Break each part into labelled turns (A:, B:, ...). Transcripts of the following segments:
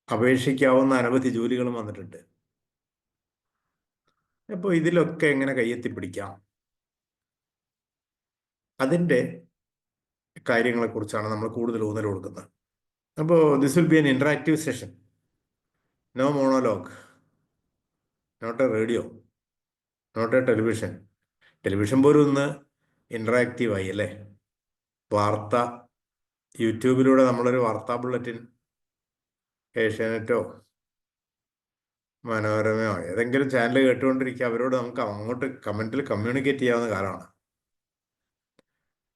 A: അപേക്ഷിക്കാവുന്ന അനവധി ജോലികളും വന്നിട്ടുണ്ട്. അപ്പോൾ ഇതിലൊക്കെ എങ്ങനെ കയ്യെത്തിപ്പിടിക്കാം, അതിൻ്റെ കാര്യങ്ങളെക്കുറിച്ചാണ് നമ്മൾ കൂടുതൽ ഊന്നൽ കൊടുക്കുന്നത്. അപ്പോൾ this will be an interactive session, no monologue, not a radio, not a television. Television പോലും ഇന്ന് ഇൻട്രാക്റ്റീവായി അല്ലേ? വാർത്ത യൂട്യൂബിലൂടെ നമ്മളൊരു വാർത്താ ബുള്ളറ്റിൻ ഏഷ്യാനെറ്റോ മനോരമയോ ഏതെങ്കിലും ചാനൽ കേട്ടുകൊണ്ടിരിക്കുക, അവരോട് നമുക്ക് അങ്ങോട്ട് കമൻറ്റിൽ കമ്മ്യൂണിക്കേറ്റ് ചെയ്യാവുന്ന കാലമാണ്.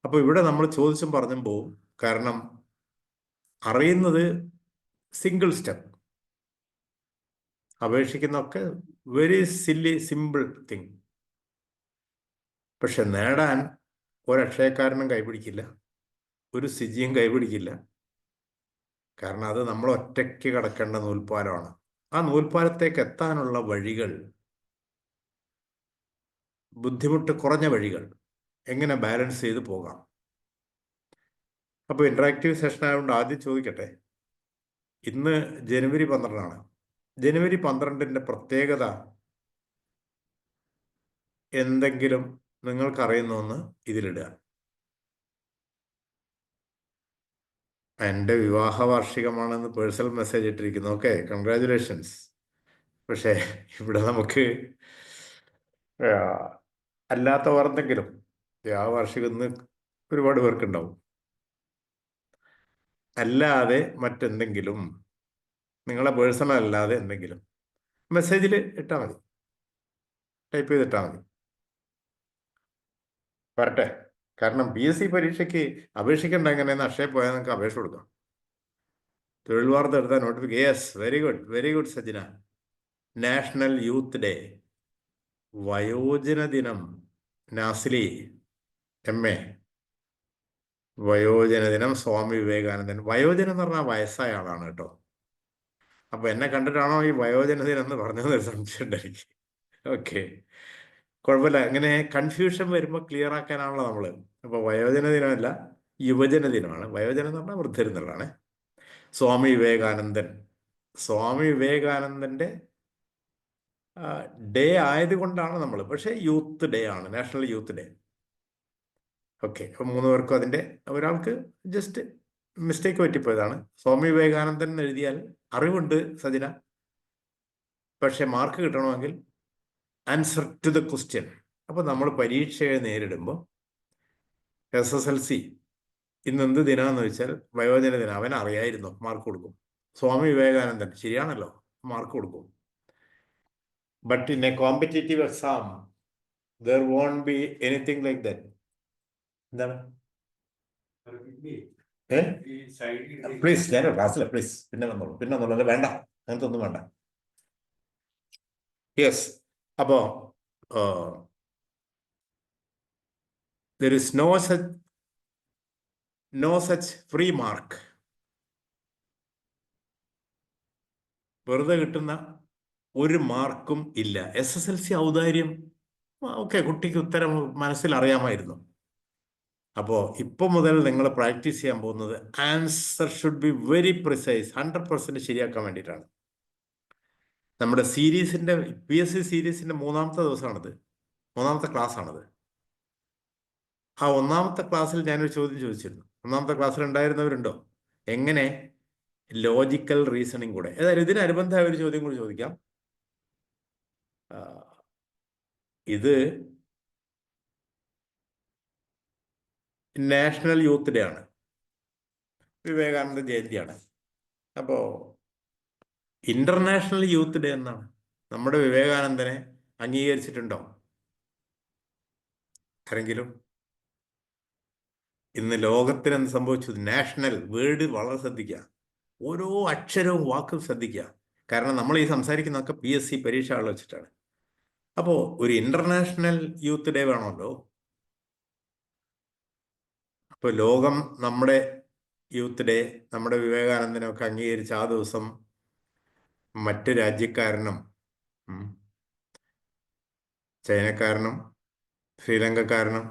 A: അപ്പോൾ ഇവിടെ നമ്മൾ ചോദിച്ചും പറഞ്ഞും പോവും. കാരണം അറിയുന്നത് സിംഗിൾ സ്റ്റെപ്പ്, അപേക്ഷിക്കുന്നതൊക്കെ വെരി സില്ലി സിമ്പിൾ തിങ്. പക്ഷെ നേടാൻ ഒരക്ഷയക്കാരനും കൈപിടിക്കില്ല, ഒരു സിജിയും കൈപിടിക്കില്ല. കാരണം അത് നമ്മൾ ഒറ്റയ്ക്ക് കടക്കേണ്ട നൂൽപ്പാലമാണ്. ആ നൂൽപ്പാലത്തേക്ക് എത്താനുള്ള വഴികൾ, ബുദ്ധിമുട്ട് കുറഞ്ഞ വഴികൾ എങ്ങനെ ബാലൻസ് ചെയ്ത് പോകാം. അപ്പോൾ ഇൻട്രാക്റ്റീവ് സെഷൻ ആയതുകൊണ്ട് ആദ്യം ചോദിക്കട്ടെ, ഇന്ന് ജനുവരി 12 ജനുവരി 12 പ്രത്യേകത എന്തെങ്കിലും നിങ്ങൾക്കറിയുന്നൊന്ന് ഇതിലിടുക. എൻ്റെ വിവാഹ വാർഷികമാണെന്ന് പേഴ്സണൽ മെസ്സേജ് ഇട്ടിരിക്കുന്നു. Okay, congratulations. പക്ഷേ ഇവിടെ നമുക്ക് അല്ലാത്ത വേറെന്തെങ്കിലും വിവാഹ വാർഷികം ഇന്ന് ഒരുപാട് പേർക്കുണ്ടാവും. അല്ലാതെ മറ്റെന്തെങ്കിലും, നിങ്ങളെ പേഴ്സണൽ അല്ലാതെ എന്തെങ്കിലും മെസ്സേജിൽ ഇട്ടാൽ മതി, ടൈപ്പ് ചെയ്തിട്ടാൽ മതി. വരട്ടെ. കാരണം PSC പരീക്ഷയ്ക്ക് അപേക്ഷിക്കേണ്ട എങ്ങനെയെന്ന് അക്ഷയ പോയാൽ നിങ്ങൾക്ക് അപേക്ഷ കൊടുക്കാം. തൊഴിൽ വാർത്ത എടുത്താൽ notification. Yes, very good Sajina. National youth day, വയോജന ദിനം. നാസ്ലി MA, വയോജന ദിനം, സ്വാമി വിവേകാനന്ദൻ. വയോജനം എന്ന് പറഞ്ഞാൽ വയസ്സായ ആളാണ് കേട്ടോ. അപ്പൊ എന്നെ കണ്ടിട്ടാണോ ഈ വയോജന ദിനം എന്ന് പറഞ്ഞതെന്ന് സംശയം ഉണ്ടായിരിക്കും. ഓക്കെ, കുഴപ്പമില്ല. ഇങ്ങനെ കൺഫ്യൂഷൻ വരുമ്പോൾ ക്ലിയർ ആക്കാനാണല്ലോ നമ്മള്. അപ്പൊ വയോജന ദിനമല്ല, യുവജന ദിനമാണ്. വയോജനം എന്ന് പറഞ്ഞാൽ വൃദ്ധരുന്നുള്ളതാണ്. സ്വാമി വിവേകാനന്ദൻ, സ്വാമി വിവേകാനന്ദന്റെ ഡേ ആയതുകൊണ്ടാണ് നമ്മൾ, പക്ഷേ യൂത്ത് ഡേ ആണ്, നാഷണൽ യൂത്ത് ഡേ. ഓക്കെ, അപ്പം 3 പേർക്കും അതിൻ്റെ, ഒരാൾക്ക് ജസ്റ്റ് മിസ്റ്റേക്ക് പറ്റിപ്പോയതാണ്. സ്വാമി വിവേകാനന്ദൻ എഴുതിയാൽ അറിവുണ്ട് സജിന, പക്ഷെ മാർക്ക് കിട്ടണമെങ്കിൽ ആൻസർ ടു ദ ക്വസ്റ്റ്യൻ. അപ്പം നമ്മൾ പരീക്ഷയെ നേരിടുമ്പോൾ SSLC ഇന്ന് എന്ത് ദിനാന്ന് വെച്ചാൽ വയോജന ദിനം. അവൻ അറിയായിരുന്നു, മാർക്ക് കൊടുക്കും. സ്വാമി വിവേകാനന്ദൻ ശരിയാണല്ലോ, മാർക്ക് കൊടുക്കും. But in a competitive exam there won't be anything like that. എന്താണ് പ്ലീസ്, ഞാൻ ക്ലാസ്സിലെ പ്ലീസ്, പിന്നെ വന്നോളൂ വേണ്ട, അങ്ങനത്തെ ഒന്നും വേണ്ട. യെസ്, അപ്പോ there is no such free mark. വെറുതെ കിട്ടുന്ന ഒരു മാർക്കും ഇല്ല. SSLC ഔദാര്യം. ഓക്കെ, കുട്ടിക്ക് ഉത്തരം മനസ്സിൽ അറിയാമായിരുന്നു. അപ്പോൾ ഇപ്പോൾ മുതൽ നിങ്ങൾ പ്രാക്ടീസ് ചെയ്യാൻ പോകുന്നത് answer should be very precise, 100% ശരിയാക്കാൻ വേണ്ടിയിട്ടാണ്. നമ്മുടെ സീരീസിൻ്റെ, PSC സീരീസിൻ്റെ 3ാമത്തെ ദിവസമാണിത്, 3ാമത്തെ ക്ലാസ്സാണിത്. ആ 1ാമത്തെ ക്ലാസ്സിൽ ഞാനൊരു ചോദ്യം ചോദിച്ചിരുന്നു. 1ാമത്തെ ക്ലാസ്സിൽ ഉണ്ടായിരുന്നവരുണ്ടോ? എങ്ങനെ ലോജിക്കൽ റീസണിങ് കൂടെ, ഏതായാലും ഇതിനനുബന്ധമായ ഒരു ചോദ്യം കൂടി ചോദിക്കാം. ഇത് നാഷണൽ യൂത്ത് ഡേ ആണ്, വിവേകാനന്ദ ജയന്തിയാണ്. അപ്പോൾ ഇന്റർനാഷണൽ യൂത്ത് ഡേ എന്നാണ്. നമ്മുടെ വിവേകാനന്ദനെ അംഗീകരിച്ചിട്ടുണ്ടോ ആരെങ്കിലും? ഇന്ന് ലോകത്തിന് എന്ത് സംഭവിച്ചു? നാഷണൽ വേർഡ് വളരെ ശ്രദ്ധിക്കുക, ഓരോ അക്ഷരവും വാക്കും ശ്രദ്ധിക്കുക. കാരണം നമ്മൾ ഈ സംസാരിക്കുന്നതൊക്കെ PSC പരീക്ഷകൾ വെച്ചിട്ടാണ്. അപ്പോൾ ഒരു ഇന്റർനാഷണൽ യൂത്ത് ഡേ വേണമല്ലോ. അപ്പോൾ ലോകം നമ്മുടെ യൂത്ത് ഡേ, നമ്മുടെ വിവേകാനന്ദനൊക്കെ അംഗീകരിച്ച ആ ദിവസം മറ്റ് രാജ്യക്കാരനും ചൈനക്കാരനും ശ്രീലങ്കക്കാരനും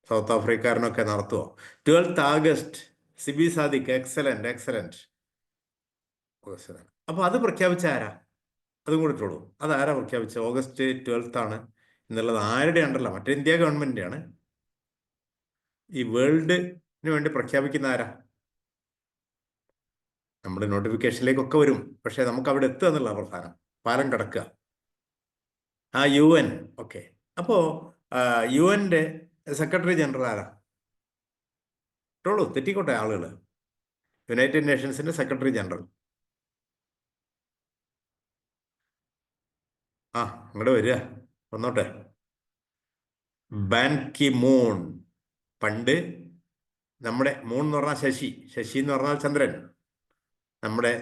A: സൗത്ത് ആഫ്രിക്കക്കാരനൊക്കെ നടത്തുമോ? 12th August, Sibi Sadiq, excellent. August 7. അപ്പോൾ അത് പ്രഖ്യാപിച്ച ആരാ? അതും കൂടെ ഇട്ടോളൂ. അതാരാ പ്രഖ്യാപിച്ചത്? ഓഗസ്റ്റ് 12 ആണ് എന്നുള്ളത് ആരുടെ അണ്ടറിലാണ്? മറ്റേ ഇന്ത്യ ഗവൺമെന്റിന്റെ ആണ്. ഈ വേൾഡിന് വേണ്ടി പ്രഖ്യാപിക്കുന്ന ആരാ? നമ്മുടെ നോട്ടിഫിക്കേഷനിലേക്കൊക്കെ വരും, പക്ഷെ നമുക്ക് അവിടെ എത്തുക എന്നുള്ള പ്രധാനം. പാലം കിടക്കുക. UN. ഓക്കെ. അപ്പോ UN-ന്റെ സെക്രട്ടറി ജനറൽ ആരാ? ഇട്ടോളൂ, തെറ്റിക്കോട്ടെ ആളുകൾ. യുണൈറ്റഡ് നേഷൻസിന്റെ സെക്രട്ടറി ജനറൽ. അങ്ങോട്ട് വരിക, വന്നോട്ടെ. Ban Ki Moon. പണ്ട് നമ്മുടെ മൂൺ എന്ന് പറഞ്ഞാൽ ശശി എന്ന് പറഞ്ഞാൽ ചന്ദ്രൻ. നമ്മുടെ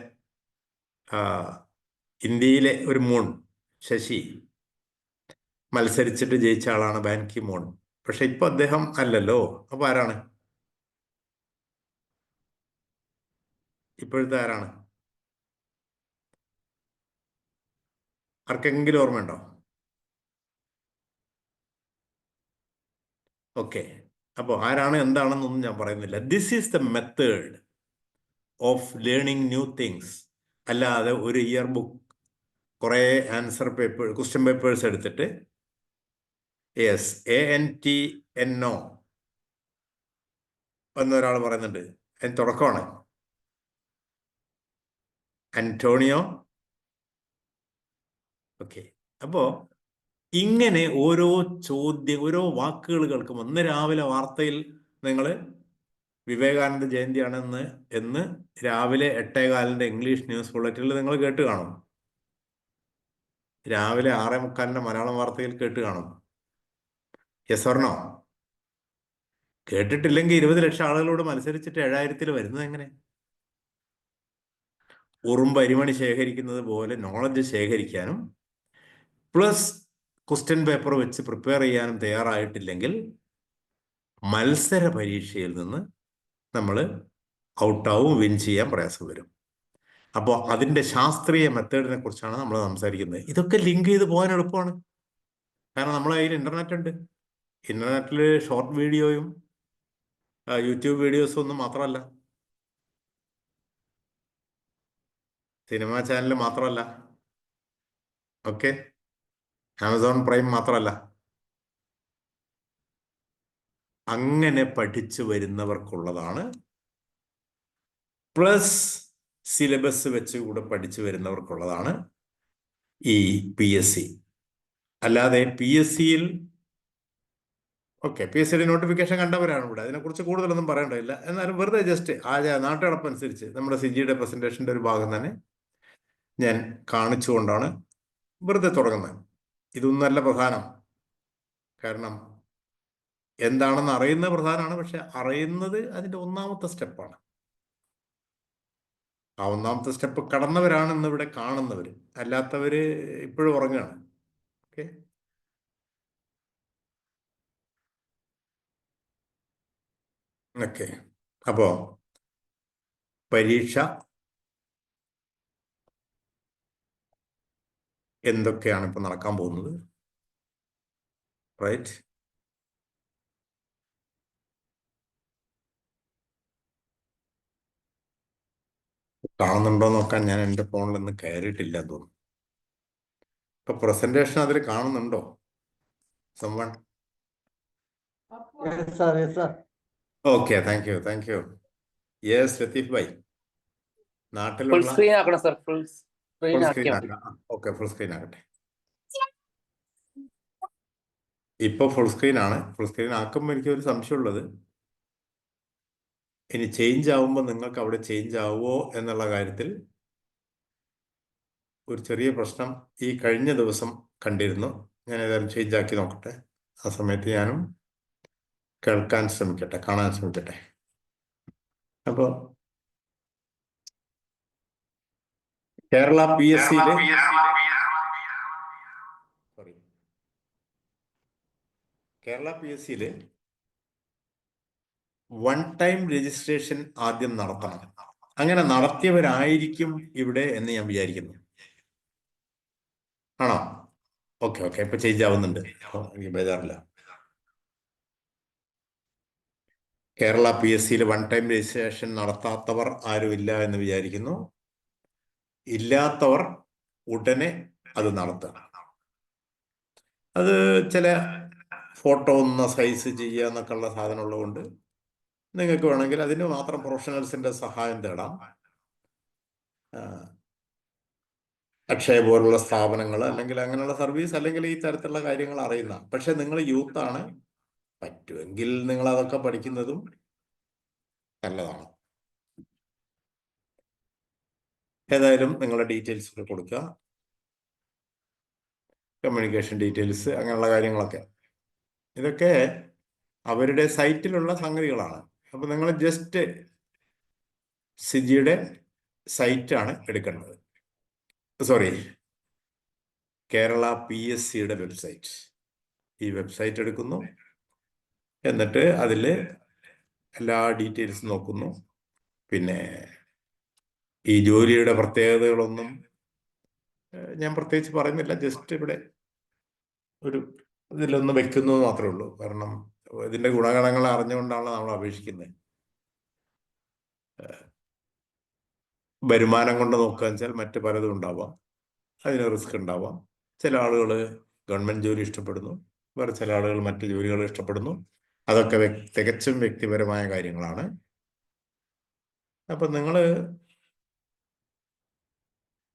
A: ഇന്ത്യയിലെ ഒരു മൂൺ ശശി മത്സരിച്ചിട്ട് ജയിച്ച ആളാണ് ബാൻ കി മൂൺ. പക്ഷെ ഇപ്പൊ അദ്ദേഹം അല്ലല്ലോ. അപ്പൊ ആരാണ് ഇപ്പോഴത്തെ? ആരാണ്? ആർക്കെങ്കിലും ഓർമ്മയുണ്ടോ? ഓക്കെ. അപ്പോൾ ആരാണ് എന്താണെന്നൊന്നും ഞാൻ പറയുന്നില്ല. This is the method of learning new things. അല്ലാതെ ഒരു ഇയർ ബുക്ക്, കുറേ ക്വസ്റ്റ്യൻ പേപ്പേഴ്സ് എടുത്തിട്ട് ANTNO എന്നൊരാൾ പറയുന്നുണ്ട്. അതിന് തുടക്കമാണ് അന്റോണിയോ. ഓക്കെ. അപ്പോ ഇങ്ങനെ ഓരോ വാക്കുകൾ കേൾക്കുമ്പോൾ, ഇന്ന് രാവിലെ വാർത്തയിൽ നിങ്ങൾ വിവേകാനന്ദ ജയന്തിയാണെന്ന് എന്ന് രാവിലെ 8:15 ഇംഗ്ലീഷ് ന്യൂസ് ബുള്ളറ്റിനിൽ നിങ്ങൾ കേട്ട് കാണും. രാവിലെ 6:45 മലയാളം വാർത്തയിൽ കേട്ട് കാണും. Yes or no? കേട്ടിട്ടില്ലെങ്കിൽ 20 ലക്ഷം ആളുകളോട് മത്സരിച്ചിട്ട് 7000 വരുന്നത് എങ്ങനെ? ഉറുമ്പ് അരിമണി ശേഖരിക്കുന്നത് പോലെ നോളജ് ശേഖരിക്കാനും പ്ലസ് ക്വസ്റ്റ്യൻ പേപ്പർ വെച്ച് പ്രിപ്പയർ ചെയ്യാനും തയ്യാറായിട്ടില്ലെങ്കിൽ മത്സര പരീക്ഷയിൽ നിന്ന് നമ്മൾ ഔട്ടാവും, വിൻ ചെയ്യാൻ പ്രയാസം വരും. അപ്പോൾ അതിൻ്റെ ശാസ്ത്രീയ മെത്തേഡിനെ കുറിച്ചാണ് നമ്മൾ സംസാരിക്കുന്നത്. ഇതൊക്കെ ലിങ്ക് ചെയ്ത് പോകാൻ എളുപ്പമാണ്, കാരണം നമ്മളെ കയ്യിൽ ഇന്റർനെറ്റ് ഉണ്ട്. ഇന്റർനെറ്റിൽ ഷോർട്ട് വീഡിയോയും യൂട്യൂബ് വീഡിയോസും ഒന്നും മാത്രമല്ല, സിനിമാ ചാനൽ മാത്രമല്ല, ഓക്കെ, ആമസോൺ പ്രൈം മാത്രമല്ല. അങ്ങനെ പഠിച്ചു വരുന്നവർക്കുള്ളതാണ്. പ്ലസ് സിലബസ് വെച്ച് കൂടെ പഠിച്ചു വരുന്നവർക്കുള്ളതാണ് ഈ PSC. അല്ലാതെ PSC-യിൽ PSC-യുടെ നോട്ടിഫിക്കേഷൻ കണ്ടവരാണ് ഇവിടെ. അതിനെക്കുറിച്ച് കൂടുതലൊന്നും പറയേണ്ടതില്ല. എന്നാലും വെറുതെ ജസ്റ്റ് നാട്ടുനടപ്പനുസരിച്ച് നമ്മുടെ സിജിയുടെ പ്രസന്റേഷന്റെ ഒരു ഭാഗം തന്നെ ഞാൻ കാണിച്ചുകൊണ്ടാണ് വെറുതെ തുടങ്ങുന്നത്. ഇതൊന്നല്ല പ്രധാനം, കാരണം എന്താണെന്ന് അറിയുന്നത് പ്രധാനമാണ്. പക്ഷെ അറിയുന്നത് അതിന്റെ ഒന്നാമത്തെ സ്റ്റെപ്പാണ്. ആ ഒന്നാമത്തെ സ്റ്റെപ്പ് കടന്നവരാണ് ഇന്ന് ഇവിടെ കാണുന്നവര്, അല്ലാത്തവര് ഇപ്പോഴും ഉറങ്ങുകയാണ്. ഓക്കെ. ഓക്കെ. അപ്പോ പരീക്ഷ എന്തൊക്കെയാണ് ഇപ്പൊ നടക്കാൻ പോകുന്നത്? റൈറ്റ്. കാണുന്നുണ്ടോ നോക്കാൻ ഞാൻ എൻ്റെ ഫോണിലൊന്നും കയറിയിട്ടില്ല തോന്നുന്നു. ഇപ്പൊ പ്രസന്റേഷൻ അതിൽ കാണുന്നുണ്ടോ someone? Okay, thank you. Yes Latheef bhai, നാട്ടിലുള്ള
B: ഫുൾ സ്ക്രീൻ ആക്കണം സർ. ഫുൾ സ്ക്രീൻ
A: ആക്കാം. ഓക്കെ, ഫുൾ സ്ക്രീൻ ആകട്ടെ. ഇപ്പൊ ഫുൾ സ്ക്രീൻ ആണ്. ഫുൾ സ്ക്രീൻ ആക്കുമ്പോൾ എനിക്ക് ഒരു സംശയമുള്ളത്, ഇനി ചേഞ്ച് ആവുമ്പോൾ നിങ്ങൾക്ക് അവിടെ ചേഞ്ച് ആവുമോ എന്നുള്ള കാര്യത്തിൽ ഒരു ചെറിയ പ്രശ്നം ഈ കഴിഞ്ഞ ദിവസം കണ്ടിരുന്നു. ഞാൻ ഏതായാലും ചേഞ്ച് ആക്കി നോക്കട്ടെ. ആ സമയത്ത് ഞാനും കേൾക്കാൻ ശ്രമിക്കട്ടെ, കാണാൻ ശ്രമിക്കട്ടെ. അപ്പോ കേരള PSC-യില് വൺ ടൈം രജിസ്ട്രേഷൻ ആദ്യം നടത്തണം. അങ്ങനെ നടത്തിയവരായിരിക്കും ഇവിടെ എന്ന് ഞാൻ വിചാരിക്കുന്നു. ആണോ? ഓക്കെ, ഇപ്പൊ ചേഞ്ച് ആവുന്നുണ്ട്, എനിക്ക് ബേജാറില്ല. കേരള PSC-യിൽ വൺ ടൈം രജിസ്ട്രേഷൻ നടത്താത്തവർ ആരുമില്ല എന്ന് വിചാരിക്കുന്നു. ഇല്ലാത്തവർ ഉടനെ അത് നടത്തുക. അത് ചില ഫോട്ടോ ഒന്ന് സൈസ് ചെയ്യുക എന്നൊക്കെ ഉള്ള സാധനം ഉള്ളതുകൊണ്ട് നിങ്ങൾക്ക് വേണമെങ്കിൽ അതിന് മാത്രം പ്രൊഫഷണൽസിന്റെ സഹായം തേടാം. അക്ഷയ പോലുള്ള സ്ഥാപനങ്ങൾ അല്ലെങ്കിൽ അങ്ങനെയുള്ള സർവീസ് അല്ലെങ്കിൽ ഈ തരത്തിലുള്ള കാര്യങ്ങൾ അറിയുന്ന. പക്ഷെ നിങ്ങൾ യൂത്താണ്, പറ്റുമെങ്കിൽ നിങ്ങൾ അതൊക്കെ പഠിക്കുന്നതും നല്ലതാണ്. ഏതായാലും നിങ്ങളുടെ ഡീറ്റെയിൽസ് ഒക്കെ കൊടുക്കുക, കമ്മ്യൂണിക്കേഷൻ ഡീറ്റെയിൽസ്, അങ്ങനെയുള്ള കാര്യങ്ങളൊക്കെ. ഇതൊക്കെ അവരുടെ സൈറ്റിലുള്ള സംഗതികളാണ്. അപ്പൊ നിങ്ങൾ ജസ്റ്റ് സിജിയുടെ സൈറ്റാണ് എടുക്കേണ്ടത്. സോറി, കേരള PSCയുടെ വെബ്സൈറ്റ്. ഈ വെബ്സൈറ്റ് എടുക്കുന്നു, എന്നിട്ട് അതിൽ എല്ലാ ഡീറ്റെയിൽസ് നോക്കുന്നു. പിന്നെ ഈ ജോലിയുടെ പ്രത്യേകതകളൊന്നും ഞാൻ പ്രത്യേകിച്ച് പറയുന്നില്ല, ജസ്റ്റ് ഇവിടെ ഒരു ഇതിലൊന്ന് വെക്കുന്നു മാത്രമേ ഉള്ളൂ. കാരണം ഇതിന്റെ ഗുണഗണങ്ങൾ അറിഞ്ഞുകൊണ്ടാണ് നമ്മൾ അപേക്ഷിക്കുന്നത്. വരുമാനം കൊണ്ട് നോക്കുക വെച്ചാൽ മറ്റു പലതും ഉണ്ടാവാം, അതിന് റിസ്ക് ഉണ്ടാവാം. ചില ആളുകൾ ഗവൺമെന്റ് ജോലി ഇഷ്ടപ്പെടുന്നു, വേറെ ചില ആളുകൾ മറ്റു ജോലികൾ ഇഷ്ടപ്പെടുന്നു. അതൊക്കെ തികച്ചും വ്യക്തിപരമായ കാര്യങ്ങളാണ്. അപ്പൊ നിങ്ങൾ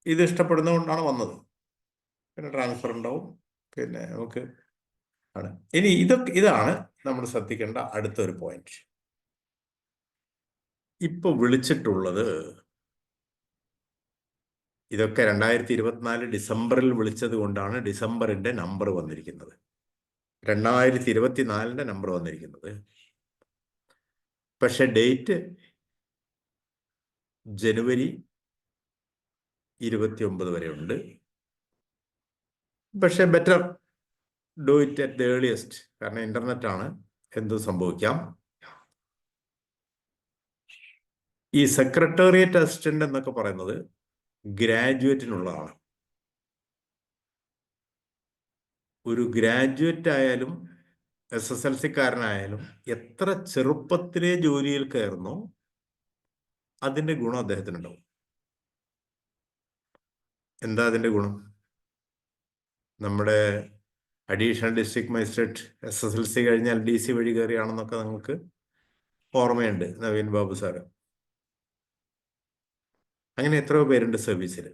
A: ഇത് ഇഷ്ടപ്പെടുന്നതുകൊണ്ടാണ് വന്നത്. പിന്നെ ട്രാൻസ്ഫർ ഉണ്ടാവും, പിന്നെ നമുക്ക് ആണ്. ഇനി ഇതാണ് നമ്മൾ ശ്രദ്ധിക്കേണ്ട അടുത്തൊരു പോയിന്റ്. ഇപ്പൊ വിളിച്ചിട്ടുള്ളത് ഇതൊക്കെ 2024 ഡിസംബറിൽ വിളിച്ചത് കൊണ്ടാണ് ഡിസംബറിന്റെ നമ്പർ വന്നിരിക്കുന്നത്, 2024 നമ്പർ വന്നിരിക്കുന്നത്. പക്ഷെ ഡേറ്റ് ജനുവരി 29 വരെ ഉണ്ട്. പക്ഷെ better do it at the earliest, കാരണം ഇന്റർനെറ്റ് ആണ്, എന്തും സംഭവിക്കാം. ഈ സെക്രട്ടേറിയറ്റ് അസിസ്റ്റന്റ് എന്നൊക്കെ പറയുന്നത് ഗ്രാജുവേറ്റിനുള്ളതാണ്. ഒരു ഗ്രാജുവേറ്റ് ആയാലും SSLC-കാരനായാലും എത്ര ചെറുപ്പത്തിലെ ജോലിയിൽ കയറുന്നോ അതിന്റെ ഗുണം അദ്ദേഹത്തിനുണ്ടാവും. എന്താ അതിന്റെ ഗുണം? നമ്മുടെ അഡീഷണൽ ഡിസ്ട്രിക്ട് മജിസ്ട്രേറ്റ് SSLC കഴിഞ്ഞാൽ DC വഴി കയറിയാണെന്നൊക്കെ നിങ്ങൾക്ക് ഓർമ്മയുണ്ട്, നവീൻ ബാബു സാറ്. അങ്ങനെ എത്രയോ പേരുണ്ട് സർവീസിൽ.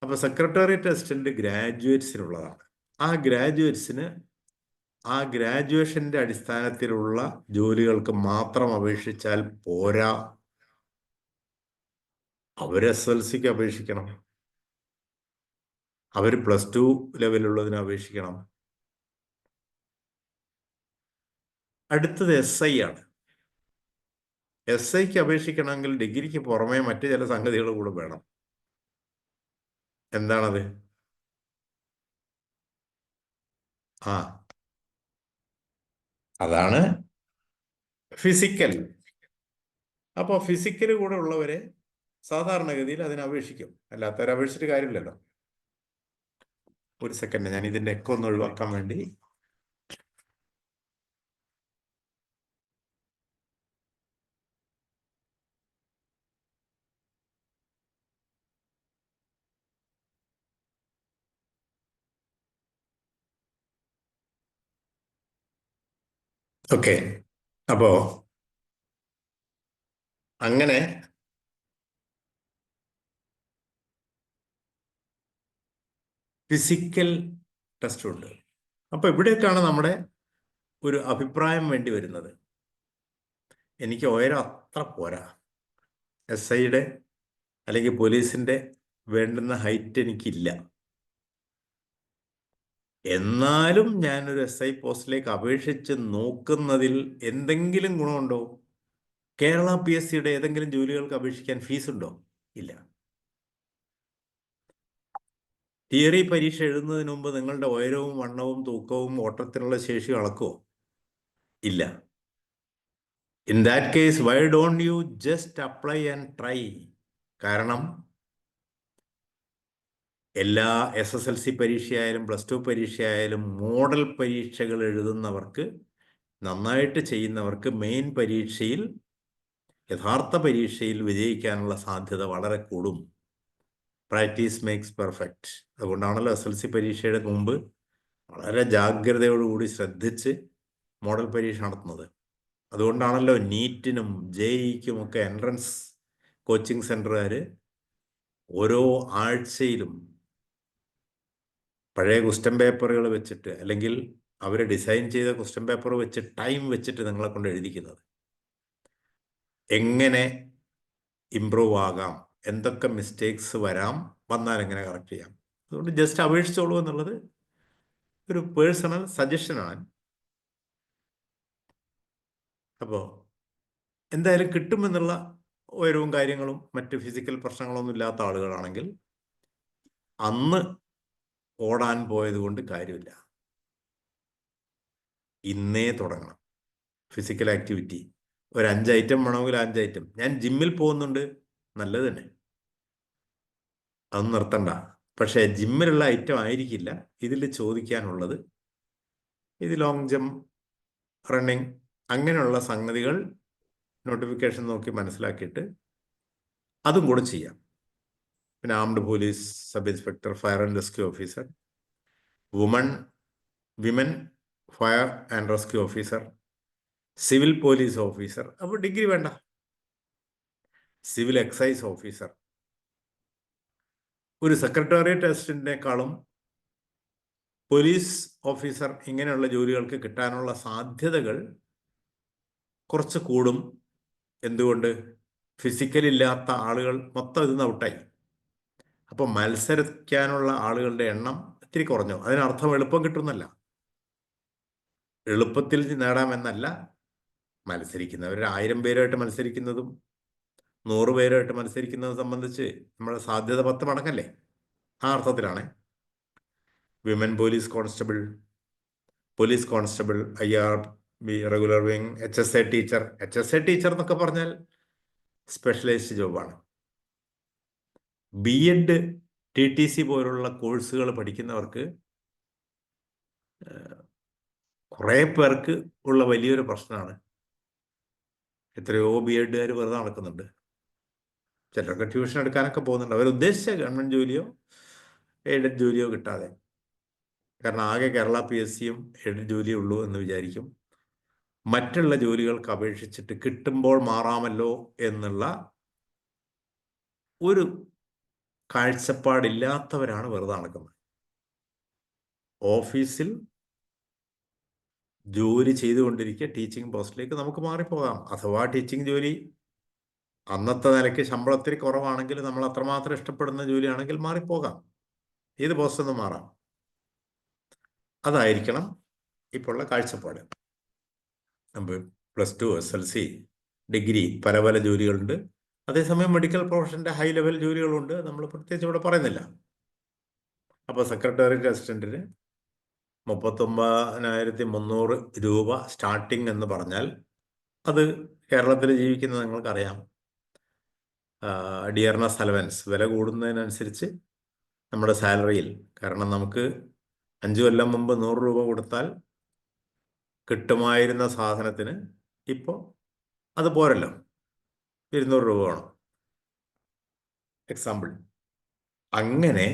A: അപ്പൊ സെക്രട്ടേറിയറ്റ് അസിസ്റ്റന്റ് ഗ്രാജുവേറ്റ്സിനുള്ളതാണ്. ആ ഗ്രാജുവേറ്റ്സിന് ആ ഗ്രാജുവേഷന്റെ അടിസ്ഥാനത്തിലുള്ള ജോലികൾക്ക് മാത്രം അപേക്ഷിച്ചാൽ പോരാ, അവർ SSLC-ക്ക് അപേക്ഷിക്കണം, അവർ +2 ലെവലുള്ളതിന് അപേക്ഷിക്കണം. അടുത്തത് SI ആണ്. SIക്ക് അപേക്ഷിക്കണമെങ്കിൽ ഡിഗ്രിക്ക് പുറമെ മറ്റു ചില സംഗതികൾ കൂടെ വേണം. എന്താണത്? അതാണ് ഫിസിക്കൽ. അപ്പോൾ ഫിസിക്കൽ കൂടെ ഉള്ളവരെ സാധാരണഗതിയിൽ അതിന് അപേക്ഷിക്കും, അല്ലാത്തവരെ അപേക്ഷിച്ചിട്ട് കാര്യമില്ലല്ലോ. ഒരു സെക്കൻഡ്, ഞാൻ ഇതിന്റെ ഒക്കെ ഒന്ന് ഒഴിവാക്കാൻ വേണ്ടി ഓക്കെ. അപ്പോ അങ്ങനെ ഫിസിക്കൽ ടെസ്റ്റ് ഉണ്ട്. അപ്പൊ ഇവിടേക്കാണ് നമ്മുടെ ഒരു അഭിപ്രായം വേണ്ടി വരുന്നത്. എനിക്ക് ഉയരം അത്ര പോരാ, SIയുടെ അല്ലെങ്കിൽ പോലീസിന്റെ വേണ്ടുന്ന ഹൈറ്റ് എനിക്കില്ല. എന്നാലും ഞാനൊരു SI പോസ്റ്റിലേക്ക് അപേക്ഷിച്ച് നോക്കുന്നതിൽ എന്തെങ്കിലും ഗുണമുണ്ടോ? കേരള PSCയുടെ ഏതെങ്കിലും ജോലികൾക്ക് അപേക്ഷിക്കാൻ ഫീസ് ഉണ്ടോ? ഇല്ല. തിയറി പരീക്ഷ എഴുതുന്നതിന് മുമ്പ് നിങ്ങളുടെ ഉയരവും വണ്ണവും തൂക്കവും ഓട്ടത്തിനുള്ള ശേഷിയും അളക്കുമോ? ഇല്ല. In that case why don't you just apply and try? കാരണം എല്ലാ SSLC പരീക്ഷയായാലും +2 പരീക്ഷയായാലും മോഡൽ പരീക്ഷകൾ എഴുതുന്നവർക്ക്, നന്നായിട്ട് ചെയ്യുന്നവർക്ക് മെയിൻ പരീക്ഷയിൽ യഥാർത്ഥ പരീക്ഷയിൽ വിജയിക്കാനുള്ള സാധ്യത വളരെ കൂടും. Practice makes perfect. അതുകൊണ്ടാണല്ലോ SLC പരീക്ഷയുടെ മുമ്പ് വളരെ ജാഗ്രതയോടുകൂടി ശ്രദ്ധിച്ച് മോഡൽ പരീക്ഷ നടത്തുന്നത്. അതുകൊണ്ടാണല്ലോ നീറ്റിനും JEEക്കും ഒക്കെ എൻട്രൻസ് കോച്ചിങ് സെൻ്ററുകാർ ഓരോ ആഴ്ചയിലും പഴയ ക്വസ്റ്റ്യൻ പേപ്പറുകൾ വെച്ചിട്ട്, അല്ലെങ്കിൽ അവർ ഡിസൈൻ ചെയ്ത ക്വസ്റ്റ്യൻ പേപ്പർ വെച്ച് ടൈം വെച്ചിട്ട് നിങ്ങളെ കൊണ്ട് എഴുതിക്കുന്നത്. എങ്ങനെ ഇമ്പ്രൂവ് ആകാം, എന്തൊക്കെ മിസ്റ്റേക്സ് വന്നാൽ എങ്ങനെ കറക്റ്റ് ചെയ്യാം. അതുകൊണ്ട് ജസ്റ്റ് അപേക്ഷിച്ചോളൂ എന്നുള്ളത് ഒരു പേഴ്സണൽ സജഷനാണ്. അപ്പോൾ എന്തായാലും കിട്ടുമെന്നുള്ള ഉയരവും കാര്യങ്ങളും മറ്റ് ഫിസിക്കൽ പ്രശ്നങ്ങളൊന്നും ഇല്ലാത്ത ആളുകളാണെങ്കിൽ അന്ന് ഓടാൻ പോയത് കൊണ്ട് കാര്യമില്ല. ഇന്നേ തുടങ്ങണം ഫിസിക്കൽ ആക്ടിവിറ്റി. ഒരു 5 ഐറ്റം വേണമെങ്കിൽ 5 ഐറ്റം. ഞാൻ ജിമ്മിൽ പോകുന്നുണ്ട്, നല്ലത് തന്നെ, അതൊന്നും നിർത്തണ്ട. പക്ഷേ ജിമ്മിലുള്ള ഐറ്റം ആയിരിക്കില്ല ഇതിൽ ചോദിക്കാനുള്ളത്. ഇത് ലോങ് ജമ്പ്, റണ്ണിങ്, അങ്ങനെയുള്ള സംഗതികൾ നോട്ടിഫിക്കേഷൻ നോക്കി മനസ്സിലാക്കിയിട്ട് അതും കൂടെ ചെയ്യാം. പിന്നെ armed police, sub inspector, fire and rescue officer, women fire and rescue officer, civil police officer. അപ്പോൾ ഡിഗ്രി വേണ്ട. സിവിൽ എക്സൈസ് ഓഫീസർ, ഒരു സെക്രട്ടേറിയറ്റ് അസിസ്റ്റന്റിനേക്കാളും പോലീസ് ഓഫീസർ ഇങ്ങനെയുള്ള ജോലികൾക്ക് കിട്ടാനുള്ള സാധ്യതകൾ കുറച്ച് കൂടും. എന്തുകൊണ്ട്? ഫിസിക്കൽ ഇല്ലാത്ത ആളുകൾ മൊത്തം ഇതിന്ന് ഔട്ടായി. അപ്പോൾ മത്സരിക്കാനുള്ള ആളുകളുടെ എണ്ണം ഇത്തിരി കുറഞ്ഞു. അതിനർത്ഥം എളുപ്പം കിട്ടുന്നല്ല, എളുപ്പത്തിൽ നേടാമെന്നല്ല. മത്സരിക്കുന്നവർ 1000 പേരുമായിട്ട് മത്സരിക്കുന്നതും 100 പേരുമായിട്ട് മത്സരിക്കുന്നതും സംബന്ധിച്ച് നമ്മുടെ സാധ്യത 10 മടങ്ങല്ലേ. ആ അർത്ഥത്തിലാണ്. Women police constable, IRB, regular wing, HSA teacher. HSA teacher എന്നൊക്കെ പറഞ്ഞാൽ സ്പെഷ്യലൈസ്ഡ് ജോബാണ്. B.Ed, TTC പോലുള്ള കോഴ്സുകൾ പഠിക്കുന്നവർക്ക് കുറേ പേർക്ക് ഉള്ള വലിയൊരു പ്രശ്നമാണ്. എത്രയോ B.Edകാർ വെറുതെ നടക്കുന്നുണ്ട്. ചിലർക്ക് ട്യൂഷൻ എടുക്കാനൊക്കെ പോകുന്നുണ്ട്. അവരുദ്ദേശിച്ച ഗവൺമെൻറ് ജോലിയോ എയ്ഡഡ് ജോലിയോ കിട്ടാതെ. കാരണം ആകെ കേരള PSCയും എയ്ഡഡ് ജോലിയേ ഉള്ളൂ എന്ന് വിചാരിക്കും. മറ്റുള്ള ജോലികൾക്ക് അപേക്ഷിച്ചിട്ട് കിട്ടുമ്പോൾ മാറാമല്ലോ എന്നുള്ള ഒരു കാഴ്ചപ്പാടില്ലാത്തവരാണ് വെറുതെ നടക്കുന്നത്. ഓഫീസിൽ ജോലി ചെയ്തുകൊണ്ടിരിക്കുക ടീച്ചിങ് പോസ്റ്റിലേക്ക് നമുക്ക് മാറിപ്പോകാം. അഥവാ ടീച്ചിങ് ജോലി അന്നത്തെ നിലയ്ക്ക് ശമ്പളത്തിൽ കുറവാണെങ്കിൽ, നമ്മൾ അത്രമാത്രം ഇഷ്ടപ്പെടുന്ന ജോലിയാണെങ്കിൽ മാറിപ്പോകാം. ഏത് പോസ്റ്റൊന്നും മാറാം. അതായിരിക്കണം ഇപ്പോഴുള്ള കാഴ്ചപ്പാട്. നമ്മൾ +2, SLC, ഡിഗ്രി, പല പല ജോലികളുണ്ട്. അതേസമയം മെഡിക്കൽ പ്രൊഫഷൻ്റെ ഹൈ ലെവൽ ജോലികളുണ്ട്. നമ്മൾ പ്രത്യേകിച്ച് ഇവിടെ പറയുന്നില്ല. അപ്പോൾ സെക്രട്ടേറിയറ്റ് അസിസ്റ്റൻറ്റിന് 39,300 രൂപ സ്റ്റാർട്ടിങ് എന്ന് പറഞ്ഞാൽ, അത് കേരളത്തിൽ ജീവിക്കുന്നത് നിങ്ങൾക്കറിയാം. ഡിയർനെസ് അലവൻസ് വില കൂടുന്നതിനനുസരിച്ച് നമ്മുടെ സാലറിയിൽ, കാരണം നമുക്ക് 5 കൊല്ലം മുമ്പ് 100 രൂപ കൊടുത്താൽ കിട്ടുമായിരുന്ന സാധനത്തിന് ഇപ്പോൾ അത് പോരല്ലോ, 200 രൂപ വേണം. എക്സാമ്പിൾ. അങ്ങനെ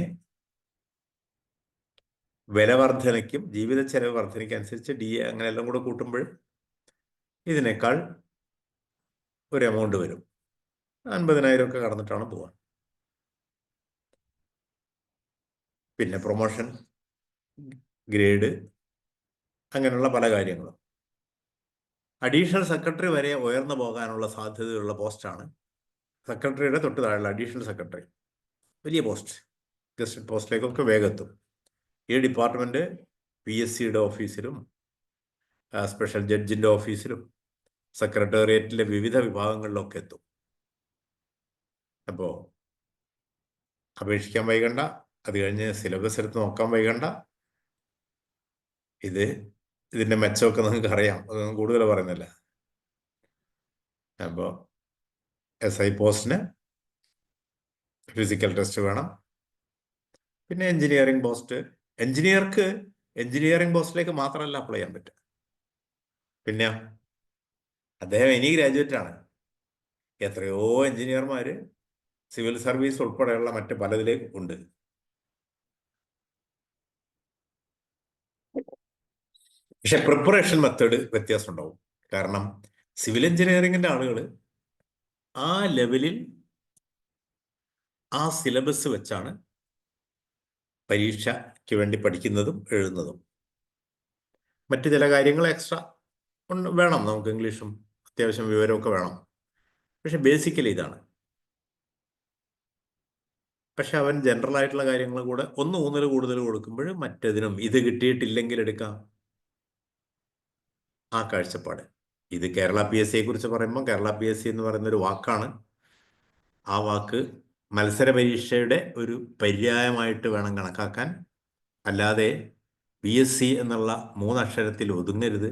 A: വില വർധനയ്ക്കും ജീവിത ചെലവ് വർധനയ്ക്കും അനുസരിച്ച് DA അങ്ങനെ എല്ലാം കൂടെ കൂട്ടുമ്പോൾ ഇതിനേക്കാൾ ഒരു എമൗണ്ട് വരും. 50,000 ഒക്കെ കടന്നിട്ടാണ് പോവുക. പിന്നെ പ്രൊമോഷൻ, ഗ്രേഡ്, അങ്ങനെയുള്ള പല കാര്യങ്ങളും. അഡീഷണൽ സെക്രട്ടറി വരെ ഉയർന്നു പോകാനുള്ള സാധ്യതയുള്ള പോസ്റ്റാണ് സെക്രട്ടറിയുടെ തൊട്ട് താഴെയുള്ള അഡീഷണൽ സെക്രട്ടറി. വലിയ പോസ്റ്റ്, ഗസ്റ്റഡ് പോസ്റ്റിലേക്കൊക്കെ വേഗത്തും. ഈ ഡിപ്പാർട്ട്മെൻറ്റ് PSCയുടെ ഓഫീസിലും സ്പെഷ്യൽ ജഡ്ജിൻ്റെ ഓഫീസിലും സെക്രട്ടേറിയറ്റിലെ വിവിധ വിഭാഗങ്ങളിലൊക്കെ എത്തും. അപ്പോൾ അപേക്ഷിക്കാൻ വൈകണ്ട. അത് കഴിഞ്ഞ് സിലബസ് എടുത്ത് നോക്കാൻ വൈകണ്ട. ഇതിൻ്റെ മെച്ചമൊക്കെ നിങ്ങൾക്ക് അറിയാം, അതൊന്നും കൂടുതൽ പറയുന്നില്ല. അപ്പോൾ SI പോസ്റ്റിന് ഫിസിക്കൽ ടെസ്റ്റ് വേണം. പിന്നെ എഞ്ചിനീയറിംഗ് പോസ്റ്റ്, എഞ്ചിനീയർക്ക് എഞ്ചിനീയറിംഗ് പോസ്റ്റിലേക്ക് മാത്രമല്ല അപ്ലൈ ചെയ്യാൻ പറ്റുക. പിന്നെ അദ്ദേഹം ഇനി ഗ്രാജുവേറ്റ് ആണ്. എത്രയോ എഞ്ചിനീയർമാർ സിവിൽ സർവീസ് ഉൾപ്പെടെയുള്ള മറ്റ് പലതിലും ഉണ്ട്. പക്ഷെ പ്രിപ്പറേഷൻ മെത്തേഡ് വ്യത്യാസം ഉണ്ടാവും. കാരണം സിവിൽ എഞ്ചിനീയറിംഗിന്റെ ആളുകൾ ആ ലെവലിൽ ആ സിലബസ് വെച്ചാണ് പരീക്ഷയ്ക്ക് വേണ്ടി പഠിക്കുന്നതും എഴുതുന്നതും. മറ്റ് ചില കാര്യങ്ങൾ എക്സ്ട്രാ വേണം, നമുക്ക് ഇംഗ്ലീഷും അത്യാവശ്യം വിവരമൊക്കെ വേണം. പക്ഷെ ബേസിക്കലി ഇതാണ്. പക്ഷെ അവൻ ജനറൽ ആയിട്ടുള്ള കാര്യങ്ങൾ കൂടെ ഒന്ന് ഊന്നൽ കൂടുതൽ കൊടുക്കുമ്പോൾ മറ്റതിനും ഇത് കിട്ടിയിട്ടില്ലെങ്കിൽ എടുക്കാം, ആ കാഴ്ചപ്പാട്. ഇത് കേരള PSCയെ കുറിച്ച് പറയുമ്പോൾ കേരള PSC എന്ന് പറയുന്നൊരു വാക്കാണ്. ആ വാക്ക് മത്സര പരീക്ഷയുടെ ഒരു പര്യായമായിട്ട് വേണം കണക്കാക്കാൻ. അല്ലാതെ PSC എന്നുള്ള 3 അക്ഷരത്തിൽ ഒതുങ്ങരുത്.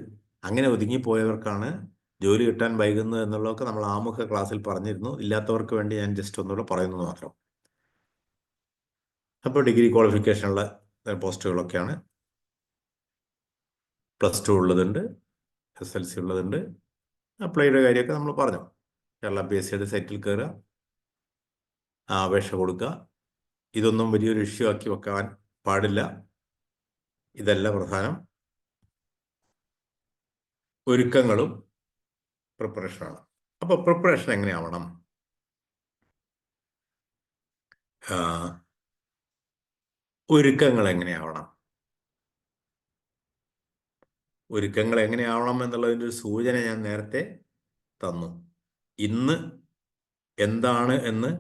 A: അങ്ങനെ ഒതുങ്ങിപ്പോയവർക്കാണ് ജോലി കിട്ടാൻ വൈകുന്നത് എന്നുള്ളതൊക്കെ നമ്മൾ ആമുഖ ക്ലാസ്സിൽ പറഞ്ഞിരുന്നു. ഇല്ലാത്തവർക്ക് വേണ്ടി ഞാൻ ജസ്റ്റ് ഒന്നുകൂടെ പറയുന്നത് മാത്രം. അപ്പോൾ ഡിഗ്രി ക്വാളിഫിക്കേഷനുള്ള പോസ്റ്റുകളൊക്കെയാണ്. +2 ഉള്ളതുണ്ട്, SLC ഉള്ളതുണ്ട്. അപ്ലൈയുടെ കാര്യമൊക്കെ നമ്മൾ പറഞ്ഞു. കേരള PSCയുടെ സൈറ്റിൽ കയറുക, അപേക്ഷ കൊടുക്കുക. ഇതൊന്നും വലിയൊരു ഇഷ്യൂ ആക്കി വെക്കാൻ പാടില്ല. ഇതല്ല പ്രധാനം. ഒരുക്കങ്ങളും പ്രിപ്പറേഷനാണ്. അപ്പോൾ പ്രിപ്പറേഷൻ എങ്ങനെയാവണം? ഒരുക്കങ്ങൾ എങ്ങനെയാവണം? ഒരുക്കങ്ങൾ എങ്ങനെയാവണം എന്നുള്ളതിൻ്റെ ഒരു സൂചന ഞാൻ നേരത്തെ തന്നു. ഇന്ന് എന്താണ് എന്ന്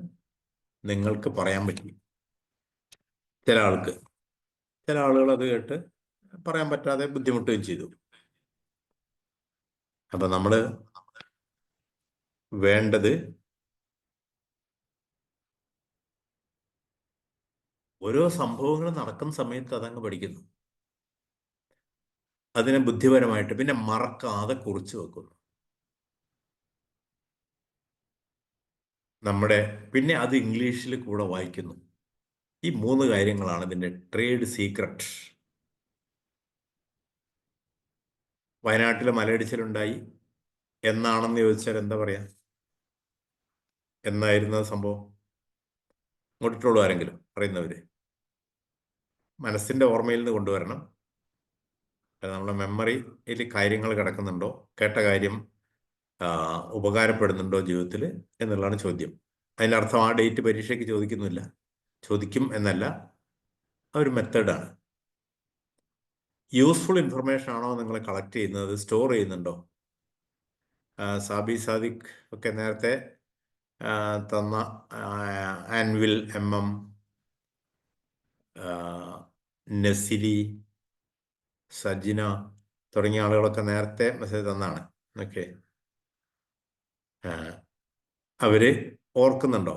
A: നിങ്ങൾക്ക് പറയാൻ പറ്റും. ചില ആളുകൾ അത് കേട്ട് പറയാൻ പറ്റാതെ ബുദ്ധിമുട്ടുകയും ചെയ്തു. അപ്പം നമ്മൾ വേണ്ടത് ഓരോ സംഭവങ്ങൾ നടക്കുന്ന സമയത്ത് അതങ്ങ് പഠിക്കുന്നു, അതിനെ ബുദ്ധിപരമായിട്ട് പിന്നെ മറക്കാതെ കുറിച്ച് വെക്കുന്നു. പിന്നെ അത് ഇംഗ്ലീഷിൽ കൂടെ വായിക്കുന്നു. ഈ 3 കാര്യങ്ങളാണ് ഇതിൻ്റെ ട്രേഡ് സീക്രട്ട്. വയനാട്ടിൽ മലയിടിച്ചിലുണ്ടായി എന്നാണെന്ന് ചോദിച്ചാൽ എന്താ പറയാ? എന്നായിരുന്നു സംഭവം? ഇങ്ങോട്ടിട്ടുള്ളൂ ആരെങ്കിലും അറിയുന്നവര്? മനസ്സിന്റെ ഓർമ്മയിൽ നിന്ന് കൊണ്ടുവരണം. നമ്മുടെ മെമ്മറിയിൽ കാര്യങ്ങൾ കിടക്കുന്നുണ്ടോ, കേട്ട കാര്യം ഉപകാരപ്പെടുന്നുണ്ടോ ജീവിതത്തിൽ എന്നുള്ളതാണ് ചോദ്യം. അതിൻ്റെ അർത്ഥം ആ ഡേറ്റ് പരീക്ഷയ്ക്ക് ചോദിക്കുന്നില്ല, ചോദിക്കും എന്നല്ല, ഒരു മെത്തേഡാണ്. യൂസ്ഫുൾ ഇൻഫർമേഷൻ ആണോ നിങ്ങൾ കളക്ട് ചെയ്യുന്നത്, സ്റ്റോർ ചെയ്യുന്നുണ്ടോ? സാബി സാദിഖ് ഒക്കെ നേരത്തെ തന്ന ആൻവിൽ MM, നസിലി, സജിന തുടങ്ങിയ ആളുകളൊക്കെ നേരത്തെ മെസ്സേജ് തന്നാണ്. ഓക്കെ, അവര് ഓർക്കുന്നുണ്ടോ?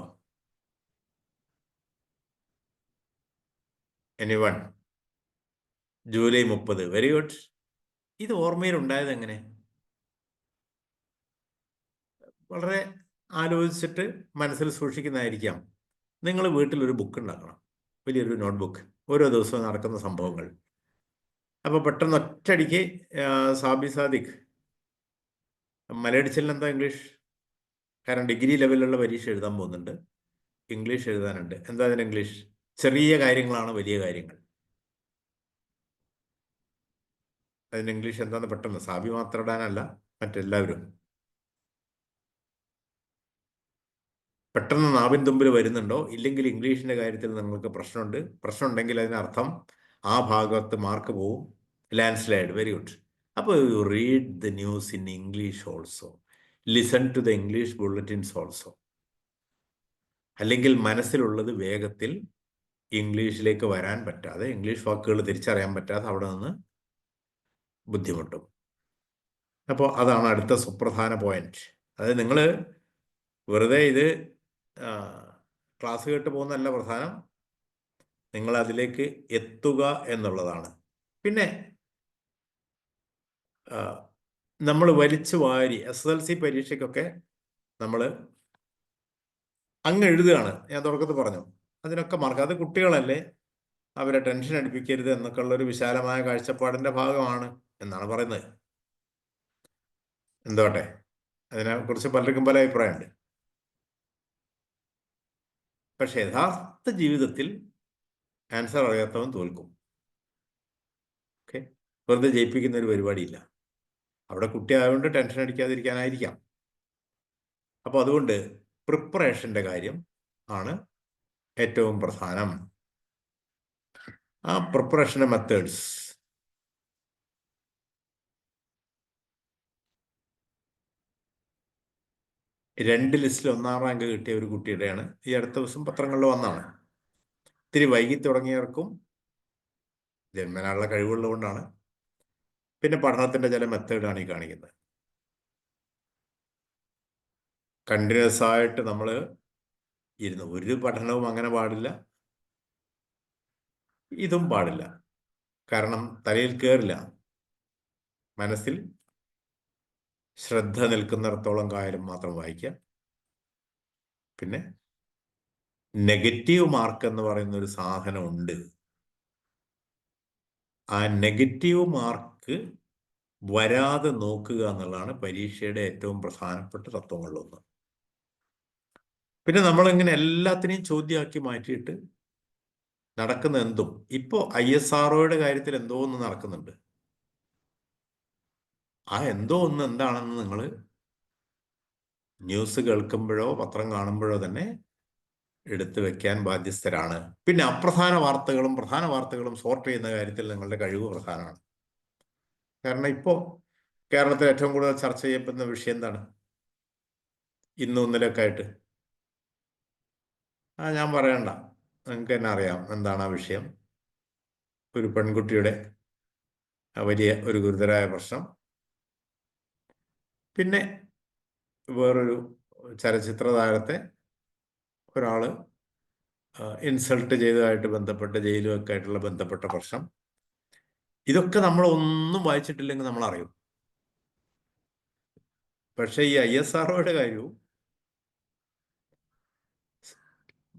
A: എനിവൺ? ജൂലൈ 30. Very good. ഇത് ഓർമ്മയിൽ ഉണ്ടായത് എങ്ങനെ? വളരെ ആലോചിച്ചിട്ട് മനസ്സിൽ സൂക്ഷിക്കുന്നതായിരിക്കാം. നിങ്ങൾ വീട്ടിലൊരു ബുക്ക് ഉണ്ടാക്കണം, വലിയൊരു നോട്ട്ബുക്ക്, ഓരോ ദിവസവും നടക്കുന്ന സംഭവങ്ങൾ. അപ്പോൾ പെട്ടെന്ന് ഒറ്റയടിക്ക് സാബി സാദിഖ് മലയടിച്ചിൽ എന്താ ഇംഗ്ലീഷ്? കാരണം ഡിഗ്രി ലെവലിലുള്ള പരീക്ഷ എഴുതാൻ പോകുന്നുണ്ട്, ഇംഗ്ലീഷ് എഴുതാനുണ്ട്. എന്താ അതിന് ഇംഗ്ലീഷ്? ചെറിയ കാര്യങ്ങളാണ് വലിയ കാര്യങ്ങൾ. അതിന് ഇംഗ്ലീഷ് എന്താന്ന് പെട്ടെന്ന്, സാബി മാത്രം ഇടാനല്ല, മറ്റെല്ലാവരും പെട്ടെന്ന് നാവിൻ തുമ്പിൽ വരുന്നുണ്ടോ? ഇല്ലെങ്കിൽ ഇംഗ്ലീഷിന്റെ കാര്യത്തിൽ നിങ്ങൾക്ക് പ്രശ്നം ഉണ്ടെങ്കിൽ അതിനർത്ഥം ആ ഭാഗത്ത് മാർക്ക് പോവും, ലാൻഡ് സ്ലൈഡ്. Very good. അപ്പോൾ you read the news in English also, listen to the English bulletins also. അല്ലെങ്കിൽ മനസ്സിലുള്ളത് വേഗത്തിൽ ഇംഗ്ലീഷിലേക്ക് വരാൻ പറ്റാതെ, ഇംഗ്ലീഷ് വാക്കുകൾ തിരിച്ചറിയാൻ പറ്റാതെ അവിടെ നിന്ന് ബുദ്ധിമുട്ടും. അപ്പോൾ അതാണ് അടുത്ത സുപ്രധാന പോയിന്റ്. അതായത് നിങ്ങൾ വെറുതെ ഇത് ക്ലാസ് കേട്ട് പോകുന്നതല്ല പ്രധാനം, നിങ്ങൾ അതിലേക്ക് എത്തുക എന്നുള്ളതാണ്. പിന്നെ നമ്മൾ വലിച്ചു വാരി SSLC പരീക്ഷയ്ക്കൊക്കെ നമ്മൾ അങ്ങ് എഴുതുകയാണ്. ഞാൻ തുടക്കത്തിൽ പറഞ്ഞു, അതിനൊക്കെ മാർക്ക്. അത് കുട്ടികളല്ലേ, അവരെ ടെൻഷൻ അടിപ്പിക്കരുത് എന്നൊക്കെ ഉള്ളൊരു വിശാലമായ കാഴ്ചപ്പാടിന്റെ ഭാഗമാണ് എന്നാണ് പറയുന്നത്. എന്തോട്ടെ, അതിനെക്കുറിച്ച് പലർക്കും പല അഭിപ്രായമുണ്ട്. പക്ഷെ യഥാർത്ഥ ജീവിതത്തിൽ ആൻസർ അറിയാത്തവൻ തോൽക്കും. ഓക്കെ, വെറുതെ ജയിപ്പിക്കുന്ന ഒരു പരിപാടിയില്ല. അവിടെ കുട്ടി ആയതുകൊണ്ട് ടെൻഷൻ അടിക്കാതിരിക്കാനായിരിക്കാം. അപ്പോൾ അതുകൊണ്ട് പ്രിപ്പറേഷൻ്റെ കാര്യം ആണ് ഏറ്റവും പ്രധാനം. ആ പ്രിപ്പറേഷൻ്റെ മെത്തേഡ്സ് രണ്ട് ലിസ്റ്റിൽ 1-ാം റാങ്ക് കിട്ടിയ ഒരു കുട്ടിയുടെയാണ് ഈ അടുത്ത ദിവസം പത്രങ്ങളിൽ വന്നാണ്. ഇത്തിരി വൈകി തുടങ്ങിയവർക്കും ജന്മനാളുള്ള കഴിവുള്ളതുകൊണ്ടാണ്. പിന്നെ പഠനത്തിന്റെ ചില മെത്തേഡാണ് ഈ കാണിക്കുന്നത്. കണ്ടിന്യൂസ് ആയിട്ട് നമ്മൾ ഇരുന്ന് ഒരു പഠനവും അങ്ങനെ പാടില്ല, ഇതും പാടില്ല. കാരണം തലയിൽ കയറില്ല. മനസ്സിൽ ശ്രദ്ധ നിൽക്കുന്നിടത്തോളം കാലം മാത്രം വായിക്കുക. പിന്നെ നെഗറ്റീവ് മാർക്ക് എന്ന് പറയുന്ന ഒരു സാധനമുണ്ട്. ആ നെഗറ്റീവ് മാർക്ക് വരാതെ നോക്കുക എന്നുള്ളതാണ് പരീക്ഷയുടെ ഏറ്റവും പ്രധാനപ്പെട്ട തത്വങ്ങളിലൊന്ന്. പിന്നെ നമ്മളിങ്ങനെ എല്ലാത്തിനെയും ചോദ്യമാക്കി മാറ്റിയിട്ട് നടക്കുന്ന എന്തും, ഇപ്പോൾ ISROയുടെ കാര്യത്തിൽ എന്തോ ഒന്ന് നടക്കുന്നുണ്ട്. ആ എന്തോ ഒന്ന് എന്താണെന്ന് നിങ്ങൾ ന്യൂസ് കേൾക്കുമ്പോഴോ പത്രം കാണുമ്പോഴോ തന്നെ എടുത്തു വെക്കാൻ ബാധ്യസ്ഥരാണ്. പിന്നെ അപ്രധാന വാർത്തകളും പ്രധാന വാർത്തകളും സോർട്ട് ചെയ്യുന്ന കാര്യത്തിൽ നിങ്ങളുടെ കഴിവ് പ്രധാനമാണ്. കാരണം ഇപ്പോൾ കേരളത്തിൽ ഏറ്റവും കൂടുതൽ ചർച്ച ചെയ്യപ്പെടുന്ന വിഷയം എന്താണ്? ഇന്നും ഇന്നലെയൊക്കെ ആയിട്ട് ഞാൻ പറയണ്ട, നിങ്ങൾക്ക് തന്നെ അറിയാം എന്താണ് ആ വിഷയം. ഒരു പെൺകുട്ടിയുടെ വലിയ ഒരു ഗുരുതരായ പ്രശ്നം. പിന്നെ വേറൊരു ചലച്ചിത്ര താരത്തെ ഒരാൾ ഇൻസൾട്ട് ചെയ്തതായിട്ട് ബന്ധപ്പെട്ട് ജയിലുമൊക്കെ ആയിട്ടുള്ള ബന്ധപ്പെട്ട പ്രശ്നം. ഇതൊക്കെ നമ്മൾ ഒന്നും വായിച്ചിട്ടില്ലെങ്കിൽ നമ്മൾ അറിയും. പക്ഷേ ഈ ISROയുടെ കാര്യവും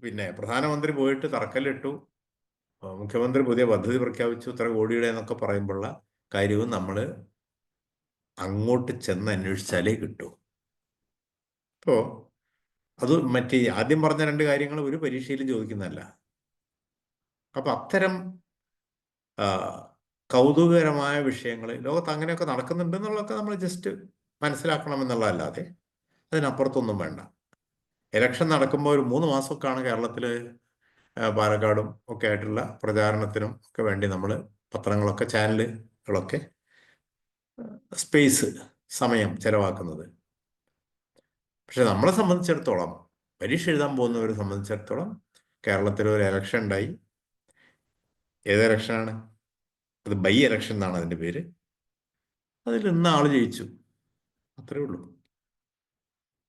A: പിന്നെ പ്രധാനമന്ത്രി പോയിട്ട് തറക്കല്ലിട്ടു, മുഖ്യമന്ത്രി പുതിയ പദ്ധതി പ്രഖ്യാപിച്ചു ഇത്ര കോടിയുടെ എന്നൊക്കെ പറയുമ്പോഴുള്ള കാര്യവും നമ്മൾ അങ്ങോട്ട് ചെന്ന് അന്വേഷിച്ചാലേ കിട്ടൂ. അപ്പോൾ അത് മറ്റേ ആദ്യം പറഞ്ഞ രണ്ട് കാര്യങ്ങൾ ഒരു പരീക്ഷയിലും ചോദിക്കുന്നതല്ല. അപ്പം അത്തരം കൗതുകകരമായ വിഷയങ്ങൾ ലോകത്ത് അങ്ങനെയൊക്കെ നടക്കുന്നുണ്ടെന്നുള്ളതൊക്കെ നമ്മൾ ജസ്റ്റ് മനസ്സിലാക്കണമെന്നുള്ളതല്ലാതെ അതിനപ്പുറത്തൊന്നും വേണ്ട. ഇലക്ഷൻ നടക്കുമ്പോൾ ഒരു 3 മാസമൊക്കെയാണ് കേരളത്തിൽ പാലക്കാടും ഒക്കെ ആയിട്ടുള്ള പ്രചാരണത്തിനും ഒക്കെ വേണ്ടി നമ്മൾ പത്രങ്ങളൊക്കെ ചാനലുകളൊക്കെ സ്പേസ് സമയം ചെലവാക്കുന്നത്. പക്ഷെ നമ്മളെ സംബന്ധിച്ചിടത്തോളം, പരീക്ഷ എഴുതാൻ പോകുന്നവരെ സംബന്ധിച്ചിടത്തോളം കേരളത്തിൽ ഒരു ഇലക്ഷൻ ഉണ്ടായി. ഏത് ഇലക്ഷനാണ് അത്? ബൈ ഇലക്ഷൻ എന്നാണ് അതിൻ്റെ പേര്. അതിൽ ഇന്ന ആൾ ജയിച്ചു, അത്രേ ഉള്ളൂ.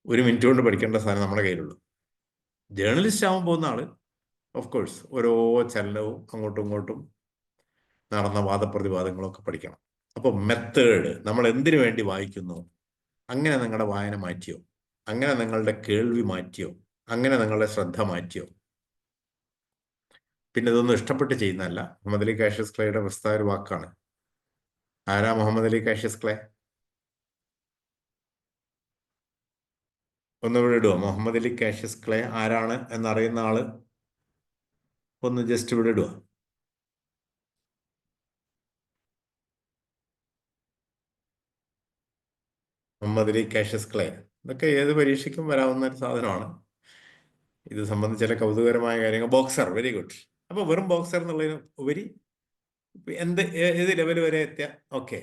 A: 1 മിനിറ്റ് കൊണ്ട് പഠിക്കേണ്ട സാധനം നമ്മുടെ കയ്യിലുള്ളൂ. ജേർണലിസ്റ്റ് ആവാൻ പോകുന്ന ആൾ ഓഫ് കോഴ്സ് ഓരോ ചലനവും അങ്ങോട്ടും ഇങ്ങോട്ടും നടന്ന വാദപ്രതിവാദങ്ങളൊക്കെ പഠിക്കണം. അപ്പോൾ മെത്തേഡ്, നമ്മൾ എന്തിനു വേണ്ടി വായിക്കുന്നു, അങ്ങനെ നിങ്ങളുടെ വായന മാറ്റിയോ, അങ്ങനെ നിങ്ങളുടെ കേൾവി മാറ്റിയോ, അങ്ങനെ നിങ്ങളുടെ ശ്രദ്ധ മാറ്റിയോ? പിന്നെ ഇതൊന്നും ഇഷ്ടപ്പെട്ട് ചെയ്യുന്നതല്ല. മുഹമ്മദ് അലി കാഷ്യസ് ക്ലേയുടെ പ്രസ്താവ ഒരു വാക്കാണ്. ആരാ മുഹമ്മദ് അലി കാഷ്യസ് ക്ലേ? ഒന്ന് ഇവിടെ ഇടുക. മുഹമ്മദ് അലി കാഷ്യസ് ക്ലേ ആരാണ് എന്നറിയുന്ന ആള് ഒന്ന് ജസ്റ്റ് ഇവിടെ ഇടുക. Muhammad Ali Cassius Clay. ഇതൊക്കെ ഏത് പരീക്ഷയ്ക്കും വരാവുന്ന ഒരു സാധനമാണ്. ഇത് സംബന്ധിച്ച് ചില കൗതുകരമായ കാര്യങ്ങൾ. Boxer, very good. അപ്പോൾ വെറും ബോക്സർ എന്നുള്ളതിന് ഉപരി ഏത് ലെവൽ വരെ എത്തിയ? Okay,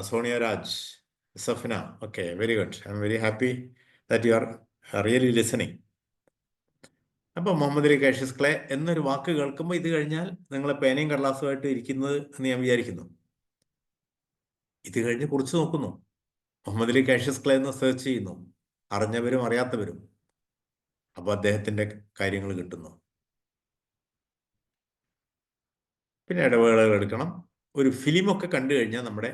A: Sonia Raj, Safna, okay, very good. I am very happy that you are really listening. അപ്പോൾ മുഹമ്മദ് അലി കാഷ്യസ് ക്ലേ എന്നൊരു വാക്ക് കേൾക്കുമ്പോൾ ഇത് കഴിഞ്ഞാൽ നിങ്ങൾ പേനയും കടലാസുമായിട്ട് ഇരിക്കുന്നത് എന്ന് ഞാൻ വിചാരിക്കുന്നു. ഇത് കഴിഞ്ഞ് കുറിച്ച് നോക്കുന്നു, മുഹമ്മദ് അലി കാഷ്യസ് ക്ലേ എന്ന് സെർച്ച് ചെയ്യുന്നു, അറിഞ്ഞവരും അറിയാത്തവരും. അപ്പോൾ അദ്ദേഹത്തിൻ്റെ കാര്യങ്ങൾ കിട്ടുന്നു. പിന്നെ ഇടവേളകൾ എടുക്കണം. ഒരു ഫിലിമൊക്കെ കണ്ടു കഴിഞ്ഞാൽ നമ്മുടെ